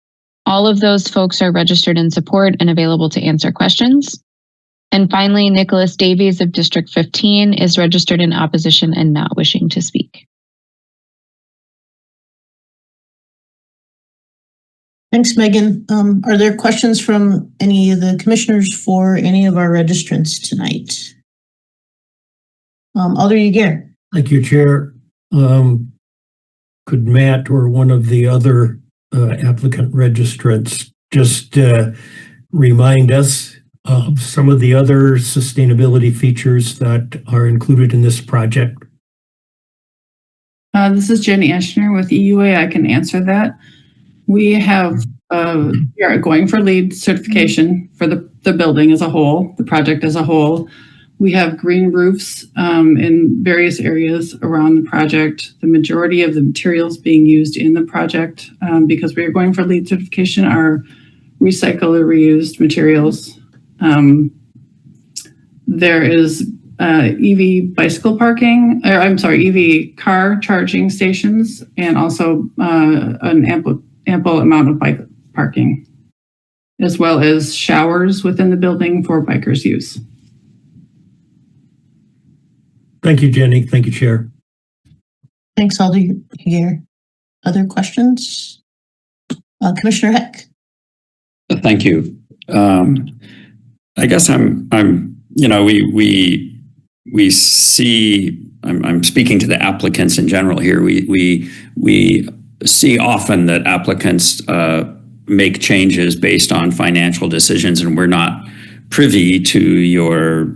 All of those folks are registered in support and available to answer questions. And finally, Nicholas Davies of District 15 is registered in opposition and not wishing to speak. Thanks, Megan. Are there questions from any of the commissioners for any of our registrants tonight? Alder Ugair. Thank you, Chair. Could Matt or one of the other applicant registrants just remind us of some of the other sustainability features that are included in this project? This is Jenny Eschner with EUA. I can answer that. We are going for LEED certification for the building as a whole, the project as a whole. We have green roofs in various areas around the project. The majority of the materials being used in the project, because we are going for LEED certification, are recycled or reused materials. There is EV bicycle parking, EV car charging stations, and also an ample amount of bike parking, as well as showers within the building for bikers' use. Thank you, Jenny. Thank you, Chair. Thanks, Alder Ugair. Other questions? Commissioner Heck. Thank you. I guess I'm I'm speaking to the applicants in general here. We see often that applicants make changes based on financial decisions, and we're not privy to your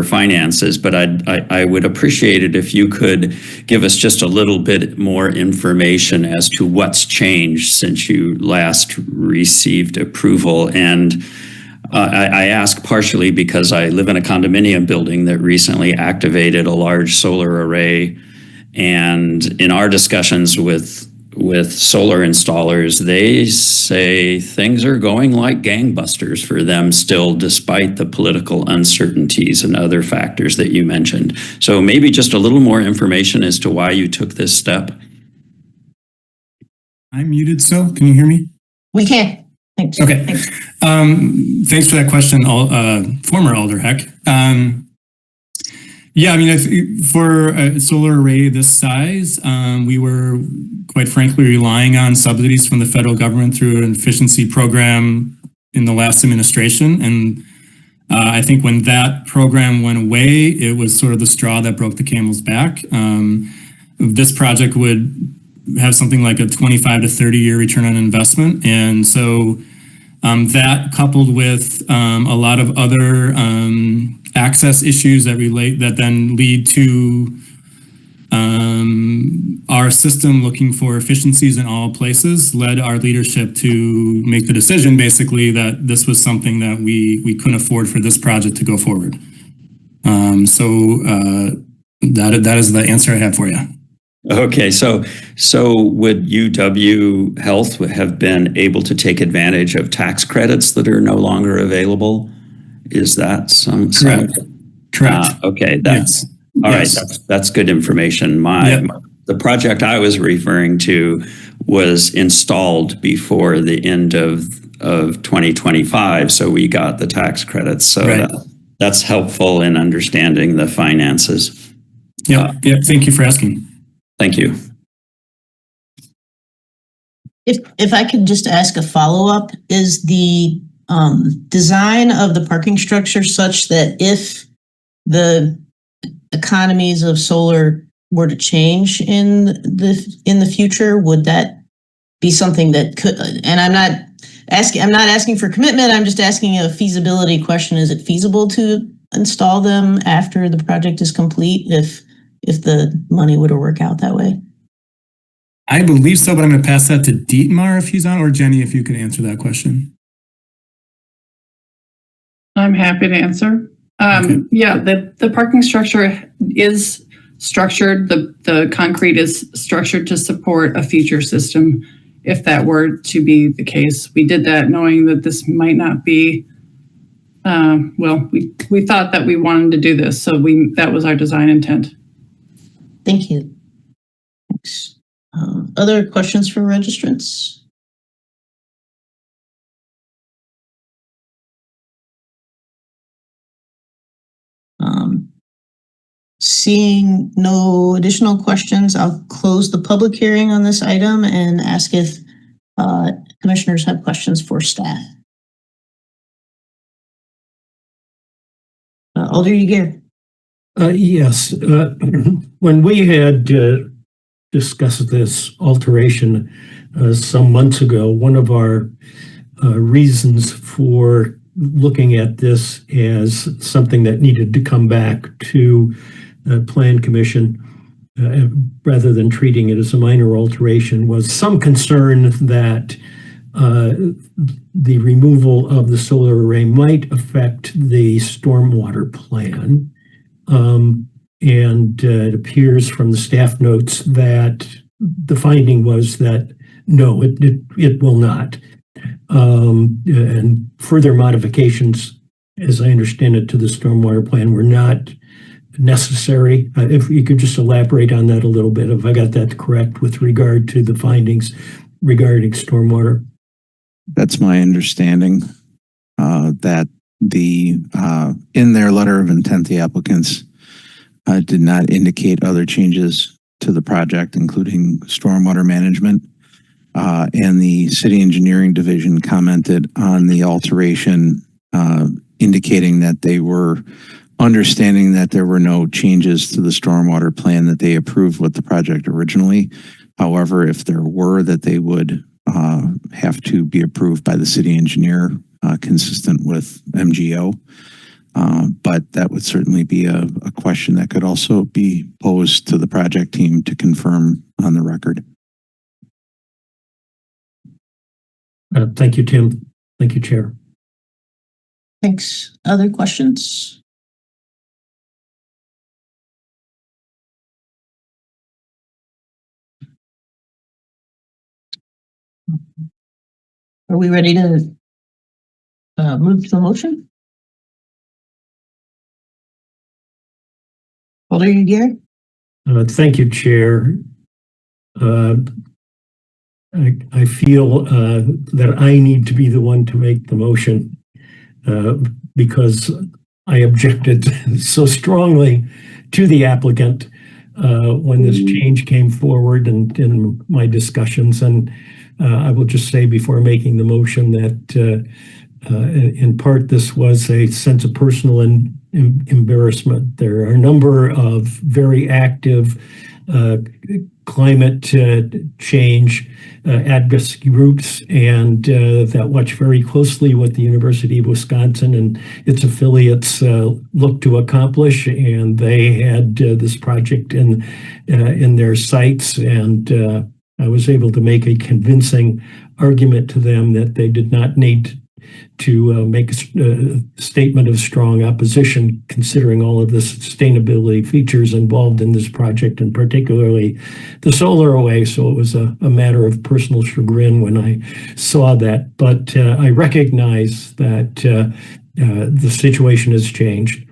finances, but I would appreciate it if you could give us just a little bit more information as to what's changed since you last received approval, and I ask partially because I live in a condominium building that recently activated a large solar array. And in our discussions with solar installers, they say things are going like gangbusters for them still, despite the political uncertainties and other factors that you mentioned. So maybe just a little more information as to why you took this step. I'm muted, so can you hear me? We can. Thanks. Okay. Thanks. Thanks for that question, former Alder Heck. Yeah, I mean, for a solar array this size, we were quite frankly relying on subsidies from the federal government through an efficiency program in the last administration. And I think when that program went away, it was sort of the straw that broke the camel's back. This project would have something like a 25 to 30 year return on investment. And so that coupled with a lot of other access issues that then lead to our system looking for efficiencies in all places led our leadership to make the decision basically that this was something that we couldn't afford for this project to go forward. That is the answer I have for you. Okay, so would UW Health have been able to take advantage of tax credits that are no longer available? Is that some Correct. Okay, that's all right. That's good information. The project I was referring to was installed before the end of 2025, so we got the tax credits. So that's helpful in understanding the finances. Yeah. Thank you for asking. Thank you. If I could just ask a follow-up, is the design of the parking structure such that if the economies of solar were to change in the future, would that be something that could? And I'm not asking for commitment. I'm just asking a feasibility question. Is it feasible to install them after the project is complete if the money were to work out that way? I believe so, but I'm going to pass that to Dietmar if he's on, or Jenny, if you could answer that question. I'm happy to answer. Yeah, the parking structure is structured. The concrete is structured to support a feature system. If that were to be the case, we did that knowing that this might not be. We thought that we wanted to do this, so that was our design intent. Thank you. Thanks. Other questions for registrants? Seeing no additional questions, I'll close the public hearing on this item and ask if commissioners have questions for staff. Alder Yeager. Yes. When we had discussed this alteration some months ago, one of our reasons for looking at this as something that needed to come back to Plan Commission rather than treating it as a minor alteration was some concern that the removal of the solar array might affect the stormwater plan. And it appears from the staff notes that the finding was that no, it will not. And further modifications, as I understand it, to the stormwater plan were not necessary. If you could just elaborate on that a little bit, if I got that correct with regard to the findings regarding stormwater. That's my understanding, that in their letter of intent, the applicants did not indicate other changes to the project, including stormwater management. And the city engineering division commented on the alteration, indicating that they were understanding that there were no changes to the stormwater plan that they approved with the project originally. However, if there were, that they would have to be approved by the city engineer, consistent with MGO. But that would certainly be a question that could also be posed to the project team to confirm on the record. Thank you, Tim. Thank you, Chair. Thanks. Other questions? Are we ready to move to the motion? Alder Gare? Thank you, Chair. I feel that I need to be the one to make the motion because I objected so strongly to the applicant when this change came forward and in my discussions. And I will just say before making the motion that in part this was a sense of personal embarrassment. There are a number of very active climate change advocacy groups and that watch very closely what the University of Wisconsin and its affiliates look to accomplish. And they had this project in their sights, and I was able to make a convincing argument to them that they did not need to make a statement of strong opposition, considering all of the sustainability features involved in this project, and particularly the solar array. So it was a matter of personal chagrin when I saw that. But I recognize that the situation has changed.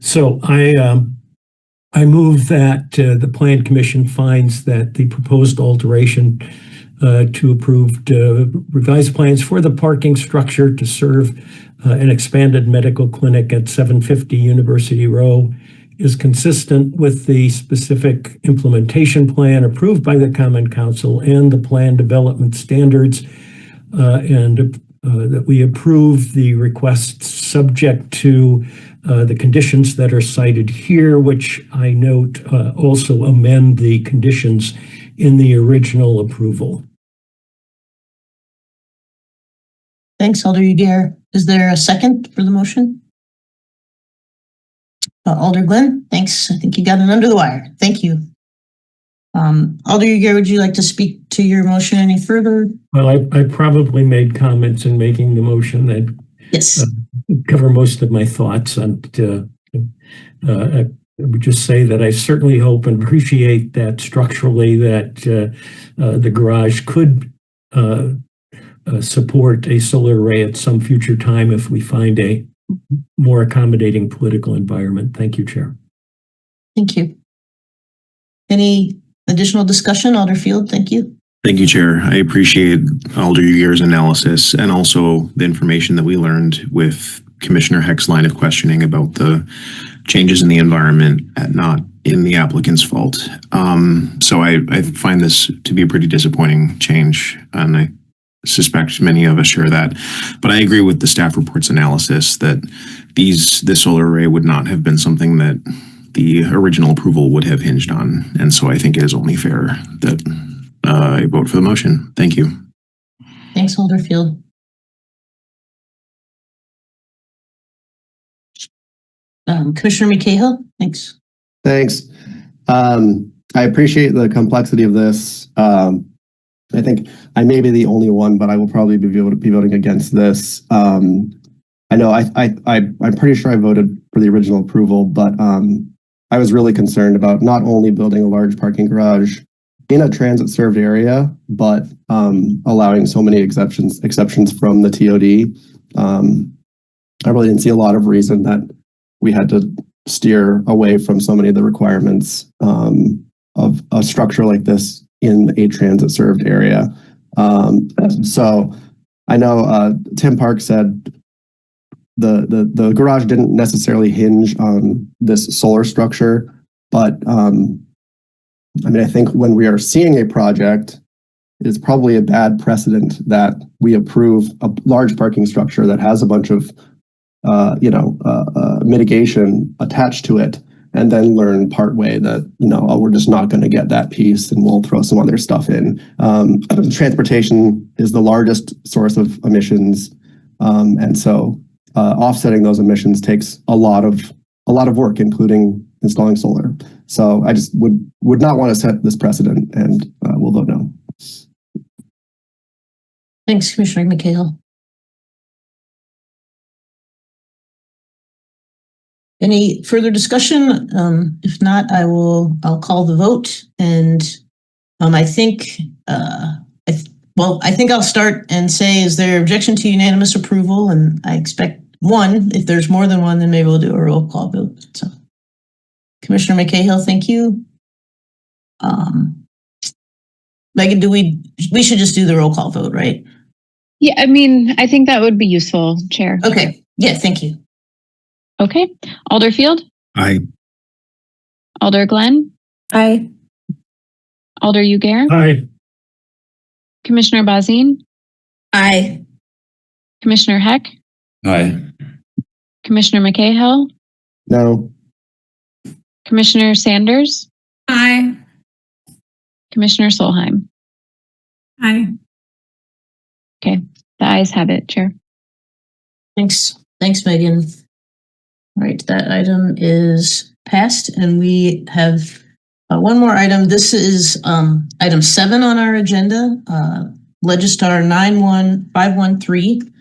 So I move that the Plan Commission finds that the proposed alteration to approved revised plans for the parking structure to serve an expanded medical clinic at 750 University Row is consistent with the specific implementation plan approved by the Common Council and the plan development standards, and that we approve the request subject to the conditions that are cited here, which I note also amend the conditions in the original approval. Thanks, Alder Gare. Is there a second for the motion? Alder Glenn, thanks. I think you got it under the wire. Thank you. Alder Gare, would you like to speak to your motion any further? Well, I probably made comments in making the motion that yes cover most of my thoughts, and I would just say that I certainly hope and appreciate that structurally that the garage could support a solar array at some future time if we find a more accommodating political environment. Thank you, Chair. Thank you. Any additional discussion, Alder Field? Thank you. Thank you, Chair. I appreciate Alder Gare's analysis and also the information that we learned with Commissioner Heck's line of questioning about the changes in the environment at not in the applicant's fault. So I find this to be a pretty disappointing change, and I suspect many of us share that. But I agree with the staff report's analysis that this solar array would not have been something that the original approval would have hinged on. And so I think it is only fair that I vote for the motion. Thank you. Thanks, Alder Field. Commissioner McCahill, thanks. Thanks. I appreciate the complexity of this. I think I may be the only one, but I will probably be voting against this. I know I'm pretty sure I voted for the original approval, but I was really concerned about not only building a large parking garage in a transit served area, but allowing so many exceptions from the TOD. I really didn't see a lot of reason that we had to steer away from so many of the requirements of a structure like this in a transit served area. So I know Tim Park said the garage didn't necessarily hinge on this solar structure, but I mean, I think when we are seeing a project, it's probably a bad precedent that we approve a large parking structure that has a bunch of mitigation attached to it, and then learn partway that, oh, we're just not going to get that piece and we'll throw some other stuff in. Transportation is the largest source of emissions. And so offsetting those emissions takes a lot of work, including installing solar. So I just would not want to set this precedent, and we'll vote no. Thanks, Commissioner McCahill. Any further discussion? If not, I'll call the vote. And I think I'll start and say, is there objection to unanimous approval? And I expect one. If there's more than one, then maybe we'll do a roll call vote. So Commissioner McCahill, thank you. Megan, we should just do the roll call vote, right? Yeah, I mean, I think that would be useful, Chair. Okay. Yeah, thank you. Okay. Alderfield? Aye. Alder Glenn? Aye. Alder Ugair? Aye. Commissioner Bazine? Aye. Commissioner Heck? Aye. Commissioner McCahill? No. Commissioner Sanders? Aye. Commissioner Solheim? Aye. Okay. The ayes have it, Chair. Thanks, Megan. All right, that item is passed, and we have one more item. This is item 7 on our agenda, Legistar 91513.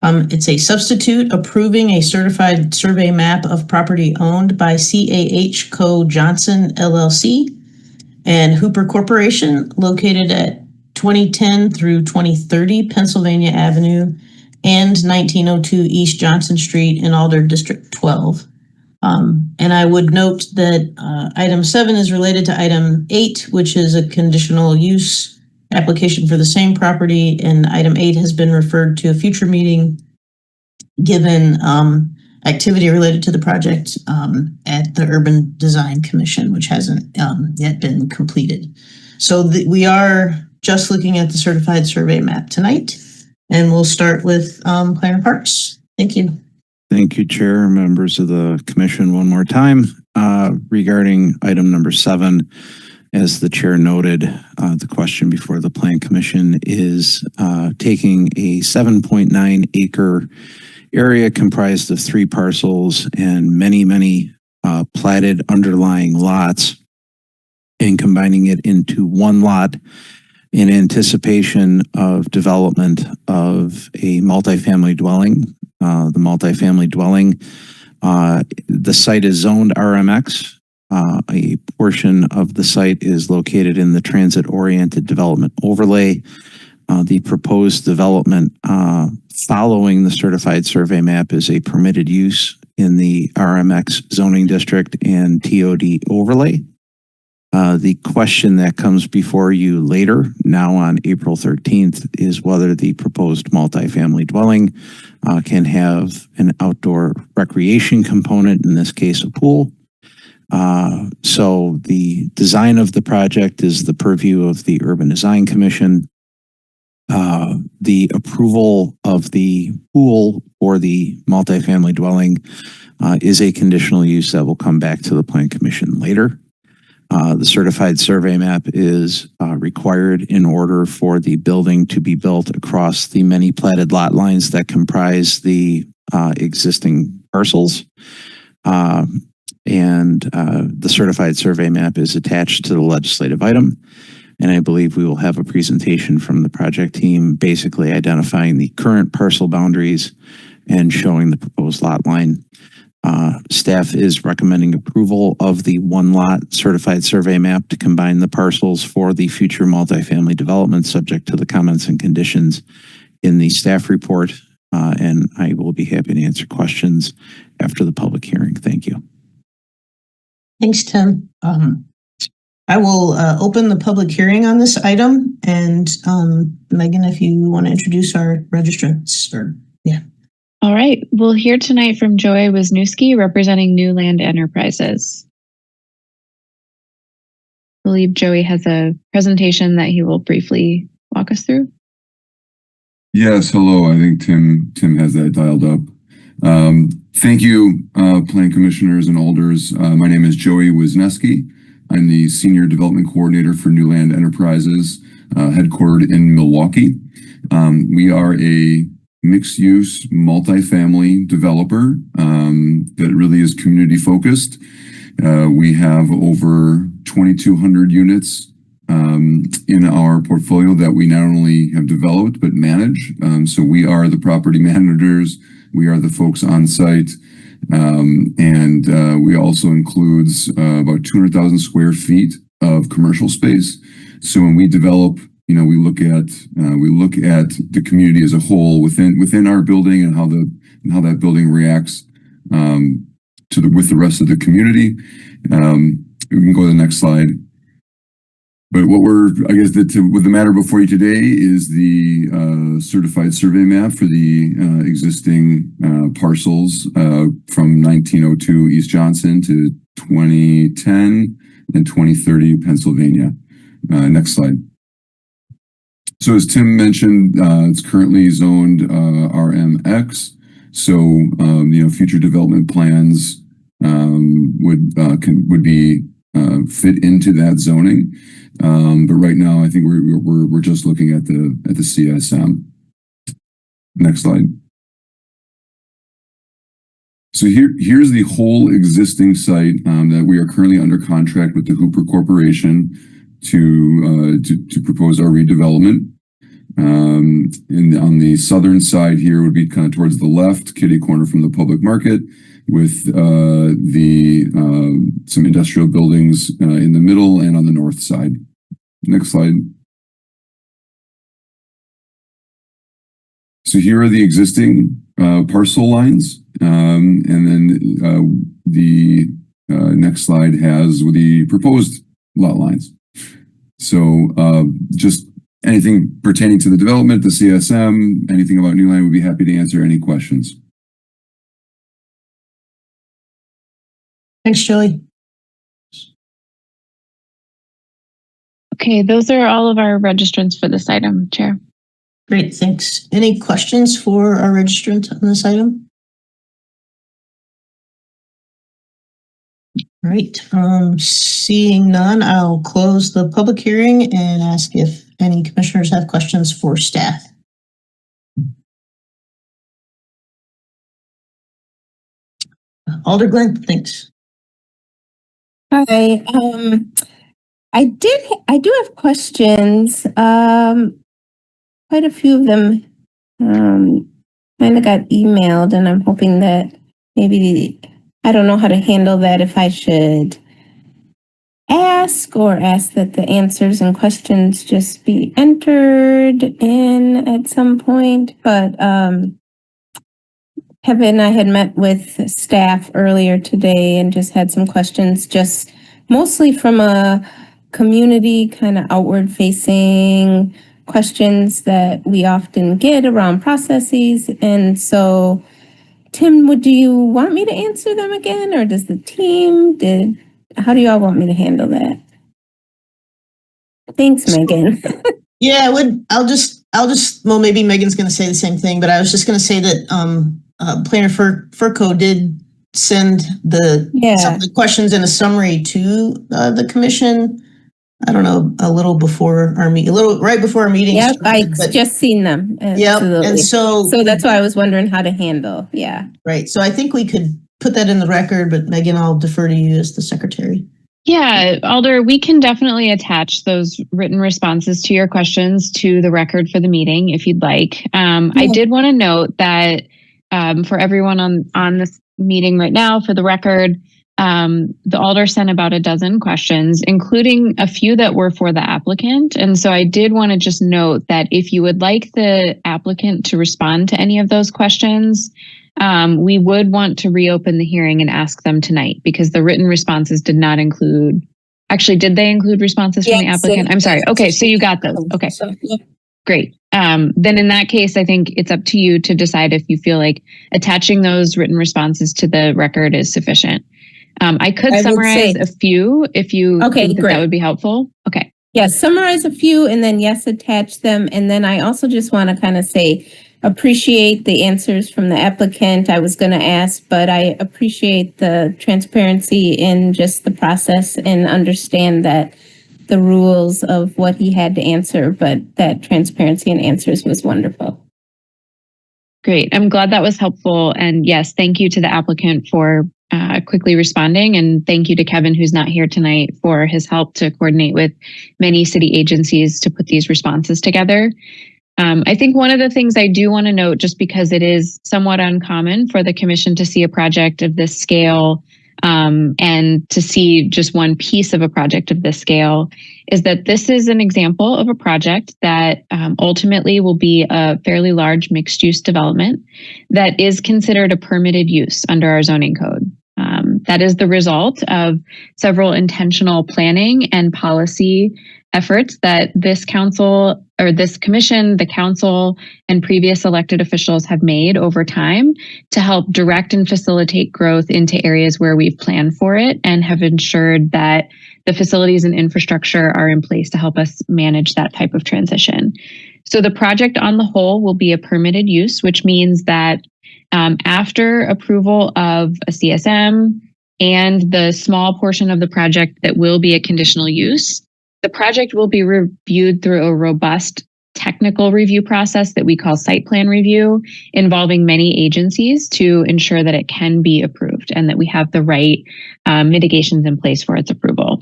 It's a substitute approving a certified survey map of property owned by CAH Co. Johnson LLC and Hooper Corporation, located at 2010 through 2030 Pennsylvania Avenue and 1902 East Johnson Street in Alder District 12. And I would note that item 7 is related to item 8, which is a conditional use application for the same property, and item 8 has been referred to a future meeting given activity related to the project at the Urban Design Commission, which hasn't yet been completed. So we are just looking at the certified survey map tonight, and we'll start with Planner Parks. Thank you. Thank you, Chair, members of the commission. One more time regarding item number 7, as the chair noted, the question before the Plan Commission is taking a 7.9 acre area comprised of 3 parcels and many platted underlying lots and combining it into one lot in anticipation of development of a multifamily dwelling. The multifamily dwelling, the site is zoned RMX. A portion of the site is located in the transit-oriented development overlay. The proposed development following the certified survey map is a permitted use in the RMX zoning district and TOD overlay. The question that comes before you later, now on April 13th, is whether the proposed multifamily dwelling can have an outdoor recreation component, in this case, a pool. So the design of the project is the purview of the Urban Design Commission. The approval of the pool or the multifamily dwelling is a conditional use that will come back to the Plan Commission later. The certified survey map is required in order for the building to be built across the many platted lot lines that comprise the existing parcels. And the certified survey map is attached to the legislative item. And I believe we will have a presentation from the project team basically identifying the current parcel boundaries and showing the proposed lot line. Staff is recommending approval of the one lot certified survey map to combine the parcels for the future multifamily development, subject to the comments and conditions in the staff report. And I will be happy to answer questions after the public hearing. Thank you. Thanks, Tim. I will open the public hearing on this item, and Megan, if you want to introduce our registrants, or yeah. All right. We'll hear tonight from Joey Wisniewski, representing New Land Enterprises. I believe Joey has a presentation that he will briefly walk us through. Yes, hello. I think Tim has that dialed up. Thank you, Plan Commissioners and Alders. My name is Joey Wisniewski. I'm the Senior Development Coordinator for New Land Enterprises, headquartered in Milwaukee. We are a mixed-use multifamily developer that really is community-focused. We have over 2,200 units in our portfolio that we not only have developed but manage. So we are the property managers. We are the folks on site We also includes about 200,000 square feet of commercial space. So when we develop, we look at the community as a whole within our building and how that building reacts with the rest of the community. We can go to the next slide. But what with the matter before you today is the certified survey map for the existing parcels from 1902 East Johnson to 2010 and 2030 Pennsylvania. Next slide. So as Tim mentioned, it's currently zoned RMX. So future development plans would be fit into that zoning. But right now, I think we're just looking at the CSM. Next slide. So here's the whole existing site that we are currently under contract with the Hooper Corporation to propose our redevelopment. On the southern side here would be kind of towards the left, kitty corner from the public market, with some industrial buildings in the middle and on the north side. Next slide. So here are the existing parcel lines, and then the next slide has the proposed lot lines. So just anything pertaining to the development, the CSM, anything about New Line, we'd be happy to answer any questions. Thanks, Joey. Okay, those are all of our registrants for this item, Chair. Great, thanks. Any questions for our registrant on this item? All right, seeing none, I'll close the public hearing and ask if any commissioners have questions for staff. Alder Glenn, thanks. Hi, I do have questions. Quite a few of them kind of got emailed, and I'm hoping that maybe I don't know how to handle that, if I should ask that the answers and questions just be entered in at some point. But Kevin and I had met with staff earlier today and just had some questions, just mostly from a community kind of outward facing questions that we often get around processes. And so, Tim, do you want me to answer them again, or does the team? How do y'all want me to handle that? Thanks, Megan. Yeah, I would. I'll just. Well, maybe Megan's going to say the same thing, but I was just going to say that Planner Furco did send some of the questions in a summary to the commission. I don't know, a little before our meeting, right before our meeting. Yep, I just seen them. Yep, and so that's why I was wondering how to handle. Yeah, right. So I think we could put that in the record, but Megan, I'll defer to you as the secretary. Yeah, Alder, we can definitely attach those written responses to your questions to the record for the meeting if you'd like. I did want to note that for everyone on this meeting right now, for the record, the Alder sent about a dozen questions, including a few that were for the applicant. And so I did want to just note that if you would like the applicant to respond to any of those questions, we would want to reopen the hearing and ask them tonight, because the written responses did not include, actually, did they include responses from the applicant? I'm sorry. Okay, so you got those. Okay, great. Then in that case, I think it's up to you to decide if you feel like attaching those written responses to the record is sufficient. I could summarize a few if you think that would be helpful. Okay. Yes, summarize a few and then attach them. And then I also just want to kind of say, appreciate the answers from the applicant. I was going to ask, but I appreciate the transparency in just the process and understand that the rules of what he had to answer, but that transparency in answers was wonderful. Great. I'm glad that was helpful. And yes, thank you to the applicant for quickly responding. And thank you to Kevin, who's not here tonight, for his help to coordinate with many city agencies to put these responses together. I think one of the things I do want to note, just because it is somewhat uncommon for the commission to see a project of this scale and to see just one piece of a project of this scale, is that this is an example of a project that ultimately will be a fairly large mixed-use development that is considered a permitted use under our zoning code. That is the result of several intentional planning and policy efforts that this council or this commission, the council, and previous elected officials have made over time to help direct and facilitate growth into areas where we've planned for it and have ensured that the facilities and infrastructure are in place to help us manage that type of transition. So the project on the whole will be a permitted use, which means that after approval of a CSM and the small portion of the project that will be a conditional use, the project will be reviewed through a robust technical review process that we call site plan review, involving many agencies to ensure that it can be approved and that we have the right mitigations in place for its approval.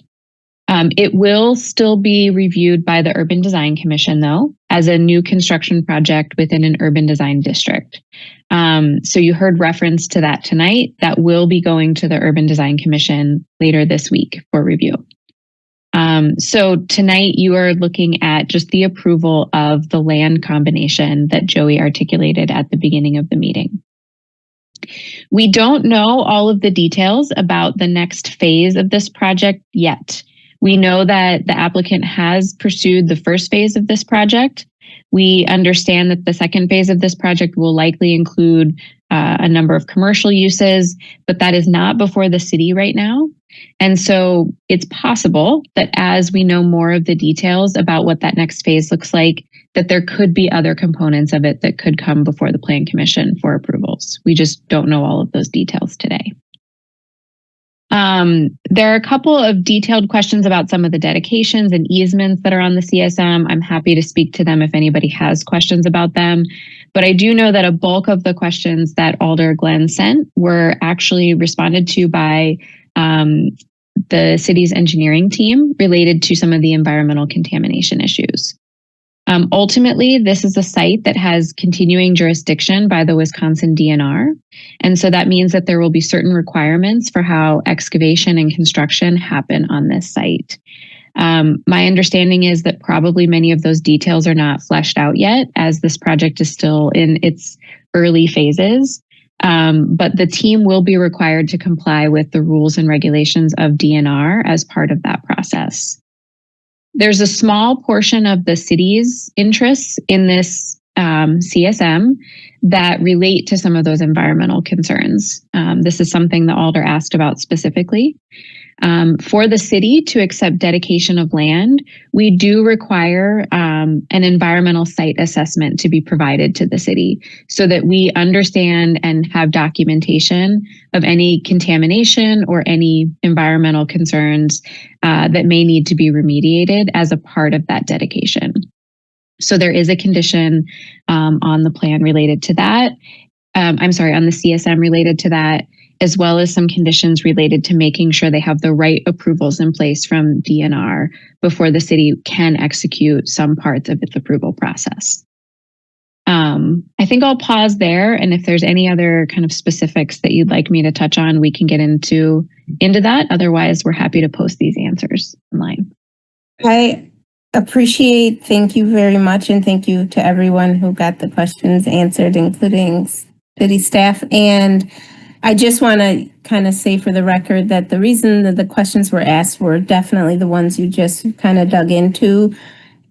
It will still be reviewed by the Urban Design Commission, though, as a new construction project within an urban design district. So you heard reference to that tonight. That will be going to the Urban Design Commission later this week for review. So tonight you are looking at just the approval of the land combination that Joey articulated at the beginning of the meeting. We don't know all of the details about the next phase of this project yet. We know that the applicant has pursued the first phase of this project. We understand that the second phase of this project will likely include a number of commercial uses, but that is not before the city right now. And so it's possible that as we know more of the details about what that next phase looks like, that there could be other components of it that could come before the Plan Commission for approvals. We just don't know all of those details today. There are a couple of detailed questions about some of the dedications and easements that are on the CSM. I'm happy to speak to them if anybody has questions about them. But I do know that a bulk of the questions that Alder Glenn sent were actually responded to by the city's engineering team related to some of the environmental contamination issues. Ultimately, this is a site that has continuing jurisdiction by the Wisconsin DNR. And so that means that there will be certain requirements for how excavation and construction happen on this site. My understanding is that probably many of those details are not fleshed out yet, as this project is still in its early phases. But the team will be required to comply with the rules and regulations of DNR as part of that process. There's a small portion of the city's interests in this CSM that relate to some of those environmental concerns. This is something the Alder asked about specifically. For the city to accept dedication of land, we do require an environmental site assessment to be provided to the city so that we understand and have documentation of any contamination or any environmental concerns that may need to be remediated as a part of that dedication. So there is a condition on the plan related to that. On the CSM related to that, as well as some conditions related to making sure they have the right approvals in place from DNR before the city can execute some parts of its approval process. I think I'll pause there, and if there's any other kind of specifics that you'd like me to touch on, we can get into that. Otherwise, we're happy to post these answers online. I appreciate, thank you very much, and thank you to everyone who got the questions answered, including city staff. And I just want to kind of say for the record that the reason that the questions were asked were definitely the ones you just kind of dug into.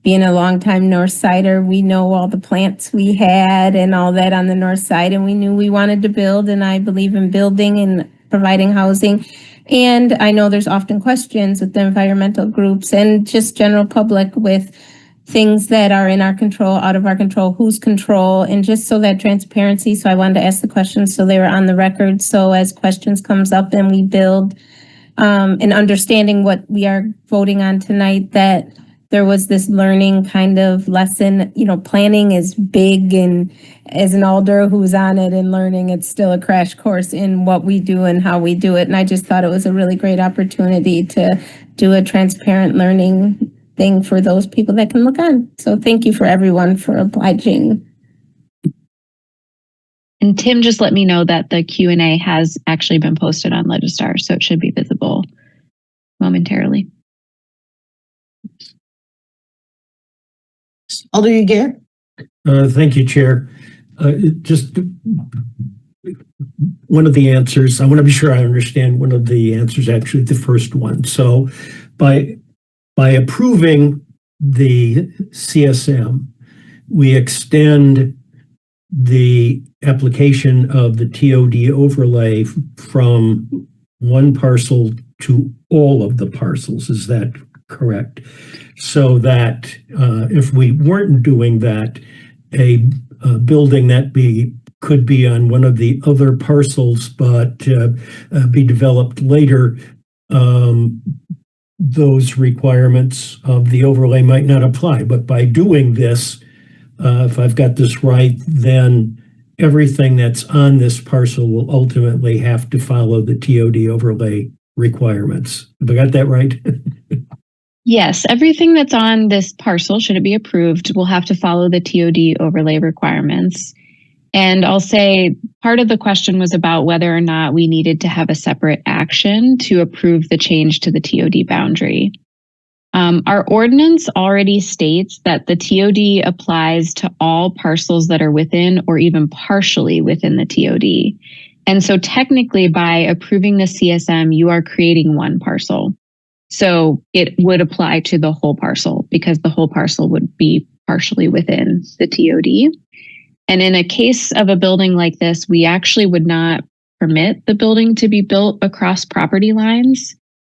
Being a longtime North Sider, we know all the plants we had and all that on the North Side, and we knew we wanted to build, and I believe in building and providing housing. And I know there's often questions with the environmental groups and just general public with things that are in our control, out of our control, whose control, and just so that transparency. So I wanted to ask the questions so they were on the record. So as questions comes up and we build and understanding what we are voting on tonight, that there was this learning kind of lesson. You know, planning is big, and as an Alder who's on it and learning, it's still a crash course in what we do and how we do it. And I just thought it was a really great opportunity to do a transparent learning thing for those people that can look on. So thank you for everyone for obliging. And Tim just let me know that the Q&A has actually been posted on Legistar, so it should be visible momentarily. Alder Uguer? Thank you, Chair. Just one of the answers, I want to be sure I understand one of the answers, actually the first one. So by approving the CSM, we extend the application of the TOD overlay from one parcel to all of the parcels. Is that correct? So that if we weren't doing that, a building that could be on one of the other parcels, but be developed later, those requirements of the overlay might not apply. But by doing this, if I've got this right, then everything that's on this parcel will ultimately have to follow the TOD overlay requirements. Have I got that right? Yes, everything that's on this parcel, should it be approved, will have to follow the TOD overlay requirements. And I'll say part of the question was about whether or not we needed to have a separate action to approve the change to the TOD boundary. Our ordinance already states that the TOD applies to all parcels that are within or even partially within the TOD. And so technically by approving the CSM, you are creating one parcel. So it would apply to the whole parcel because the whole parcel would be partially within the TOD. And in a case of a building like this, we actually would not permit the building to be built across property lines.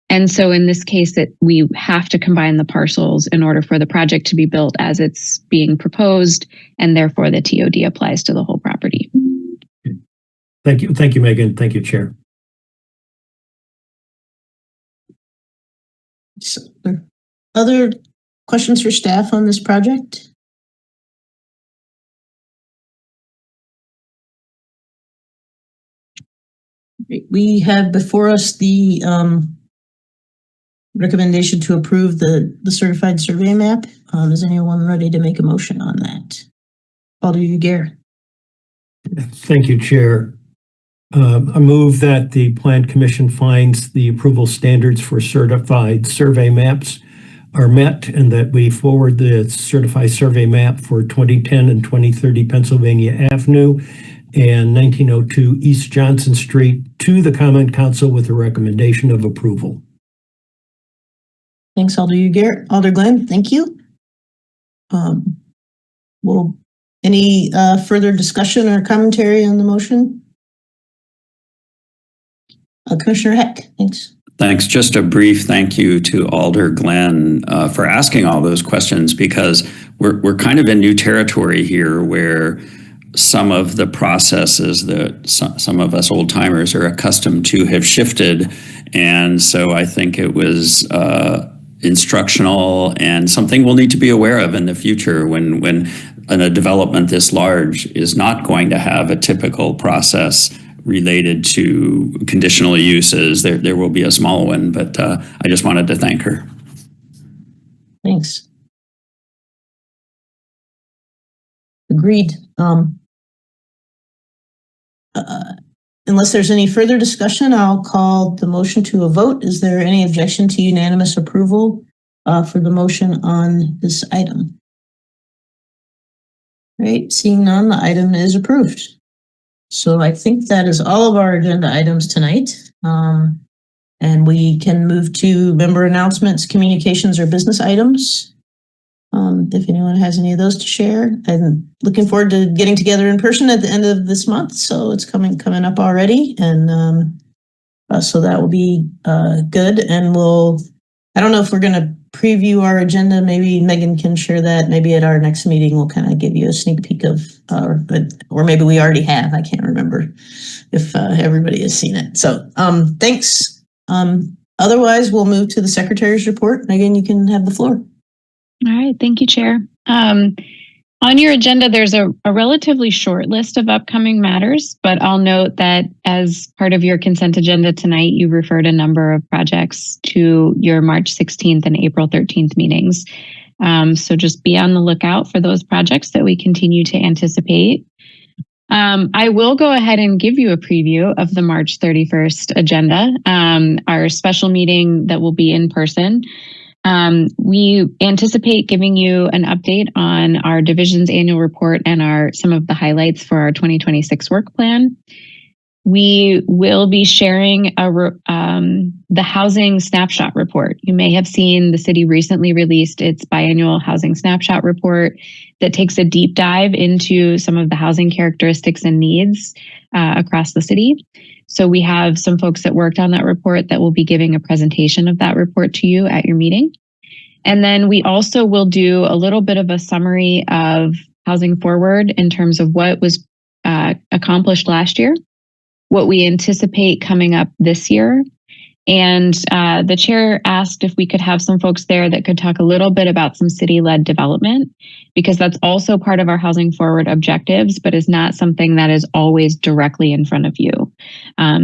And so in this case, we have to combine the parcels in order for the project to be built as it's being proposed, and therefore the TOD applies to the whole property. Thank you. Thank you, Megan. Thank you, Chair. So, other questions for staff on this project? We have before us the recommendation to approve the certified survey map. Is anyone ready to make a motion on that? Alder Uguer. Thank you, Chair. I move that the Plan Commission finds the approval standards for certified survey maps are met and that we forward the certified survey map for 2010 and 2030 Pennsylvania Avenue and 1902 East Johnson Street to the Common Council with a recommendation of approval. Thanks, Alder Uguer. Alder Glenn, thank you. Any further discussion or commentary on the motion? Commissioner Heck, thanks. Thanks. Just a brief thank you to Alder Glenn for asking all those questions, because we're kind of in new territory here where some of the processes that some of us old timers are accustomed to have shifted. And so I think it was instructional and something we'll need to be aware of in the future when a development this large is not going to have a typical process related to conditional uses. There will be a small one, but I just wanted to thank her. Thanks. Agreed. Unless there's any further discussion, I'll call the motion to a vote. Is there any objection to unanimous approval for the motion on this item? Right, seeing none, the item is approved. So I think that is all of our agenda items tonight. And we can move to member announcements, communications, or business items. If anyone has any of those to share. I'm looking forward to getting together in person at the end of this month. So it's coming up already. And so that will be good. And I don't know if we're going to preview our agenda. Maybe Megan can share that. Maybe at our next meeting, we'll kind of give you a sneak peek of, or maybe we already have. I can't remember if everybody has seen it. So thanks. Otherwise, we'll move to the Secretary's report. Megan, you can have the floor. All right. Thank you, Chair. On your agenda, there's a relatively short list of upcoming matters, but I'll note that as part of your consent agenda tonight, you referred a number of projects to your March 16th and April 13th meetings. So just be on the lookout for those projects that we continue to anticipate. I will go ahead and give you a preview of the March 31st agenda, our special meeting that will be in person. We anticipate giving you an update on our division's annual report and some of the highlights for our 2026 work plan. We will be sharing the housing snapshot report. You may have seen the city recently released its biannual housing snapshot report that takes a deep dive into some of the housing characteristics and needs across the city. So we have some folks that worked on that report that will be giving a presentation of that report to you at your meeting. And then we also will do a little bit of a summary of Housing Forward in terms of what was accomplished last year, what we anticipate coming up this year. And the chair asked if we could have some folks there that could talk a little bit about some city-led development, because that's also part of our Housing Forward objectives, but is not something that is always directly in front of you.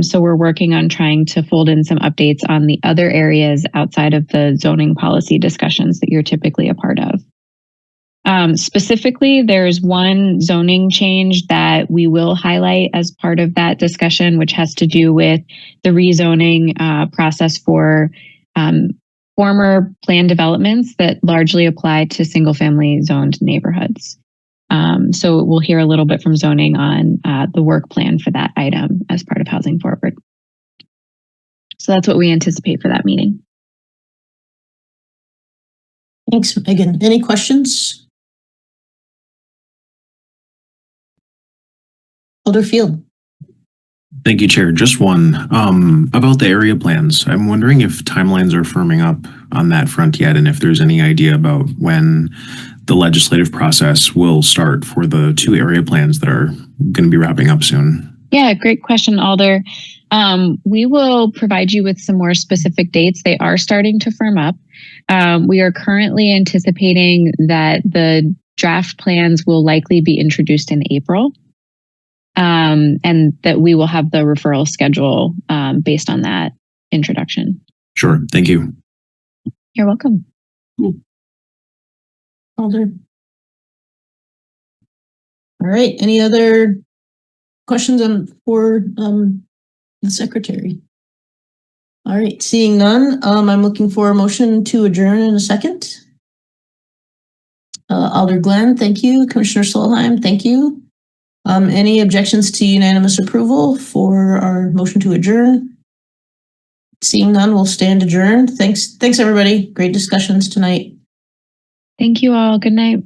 So we're working on trying to fold in some updates on the other areas outside of the zoning policy discussions that you're typically a part of. Specifically, there's one zoning change that we will highlight as part of that discussion, which has to do with the rezoning process for former plan developments that largely apply to single-family zoned neighborhoods. So we'll hear a little bit from zoning on the work plan for that item as part of Housing Forward. So that's what we anticipate for that meeting. Thanks, Megan. Any questions? Alder Field. Thank you, Chair. Just one about the area plans. I'm wondering if timelines are firming up on that front yet, and if there's any idea about when the legislative process will start for the 2 area plans that are going to be wrapping up soon. Yeah, great question, Alder. We will provide you with some more specific dates. They are starting to firm up. We are currently anticipating that the draft plans will likely be introduced in April. And that we will have the referral schedule based on that introduction. Sure. Thank you. You're welcome. Alder. All right. Any other questions for the secretary? All right. Seeing none, I'm looking for a motion to adjourn in a second. Alder Glenn, thank you. Commissioner Solheim, thank you. Any objections to unanimous approval for our motion to adjourn? Seeing none, we'll stand adjourned. Thanks, everybody. Great discussions tonight. Thank you all. Good night.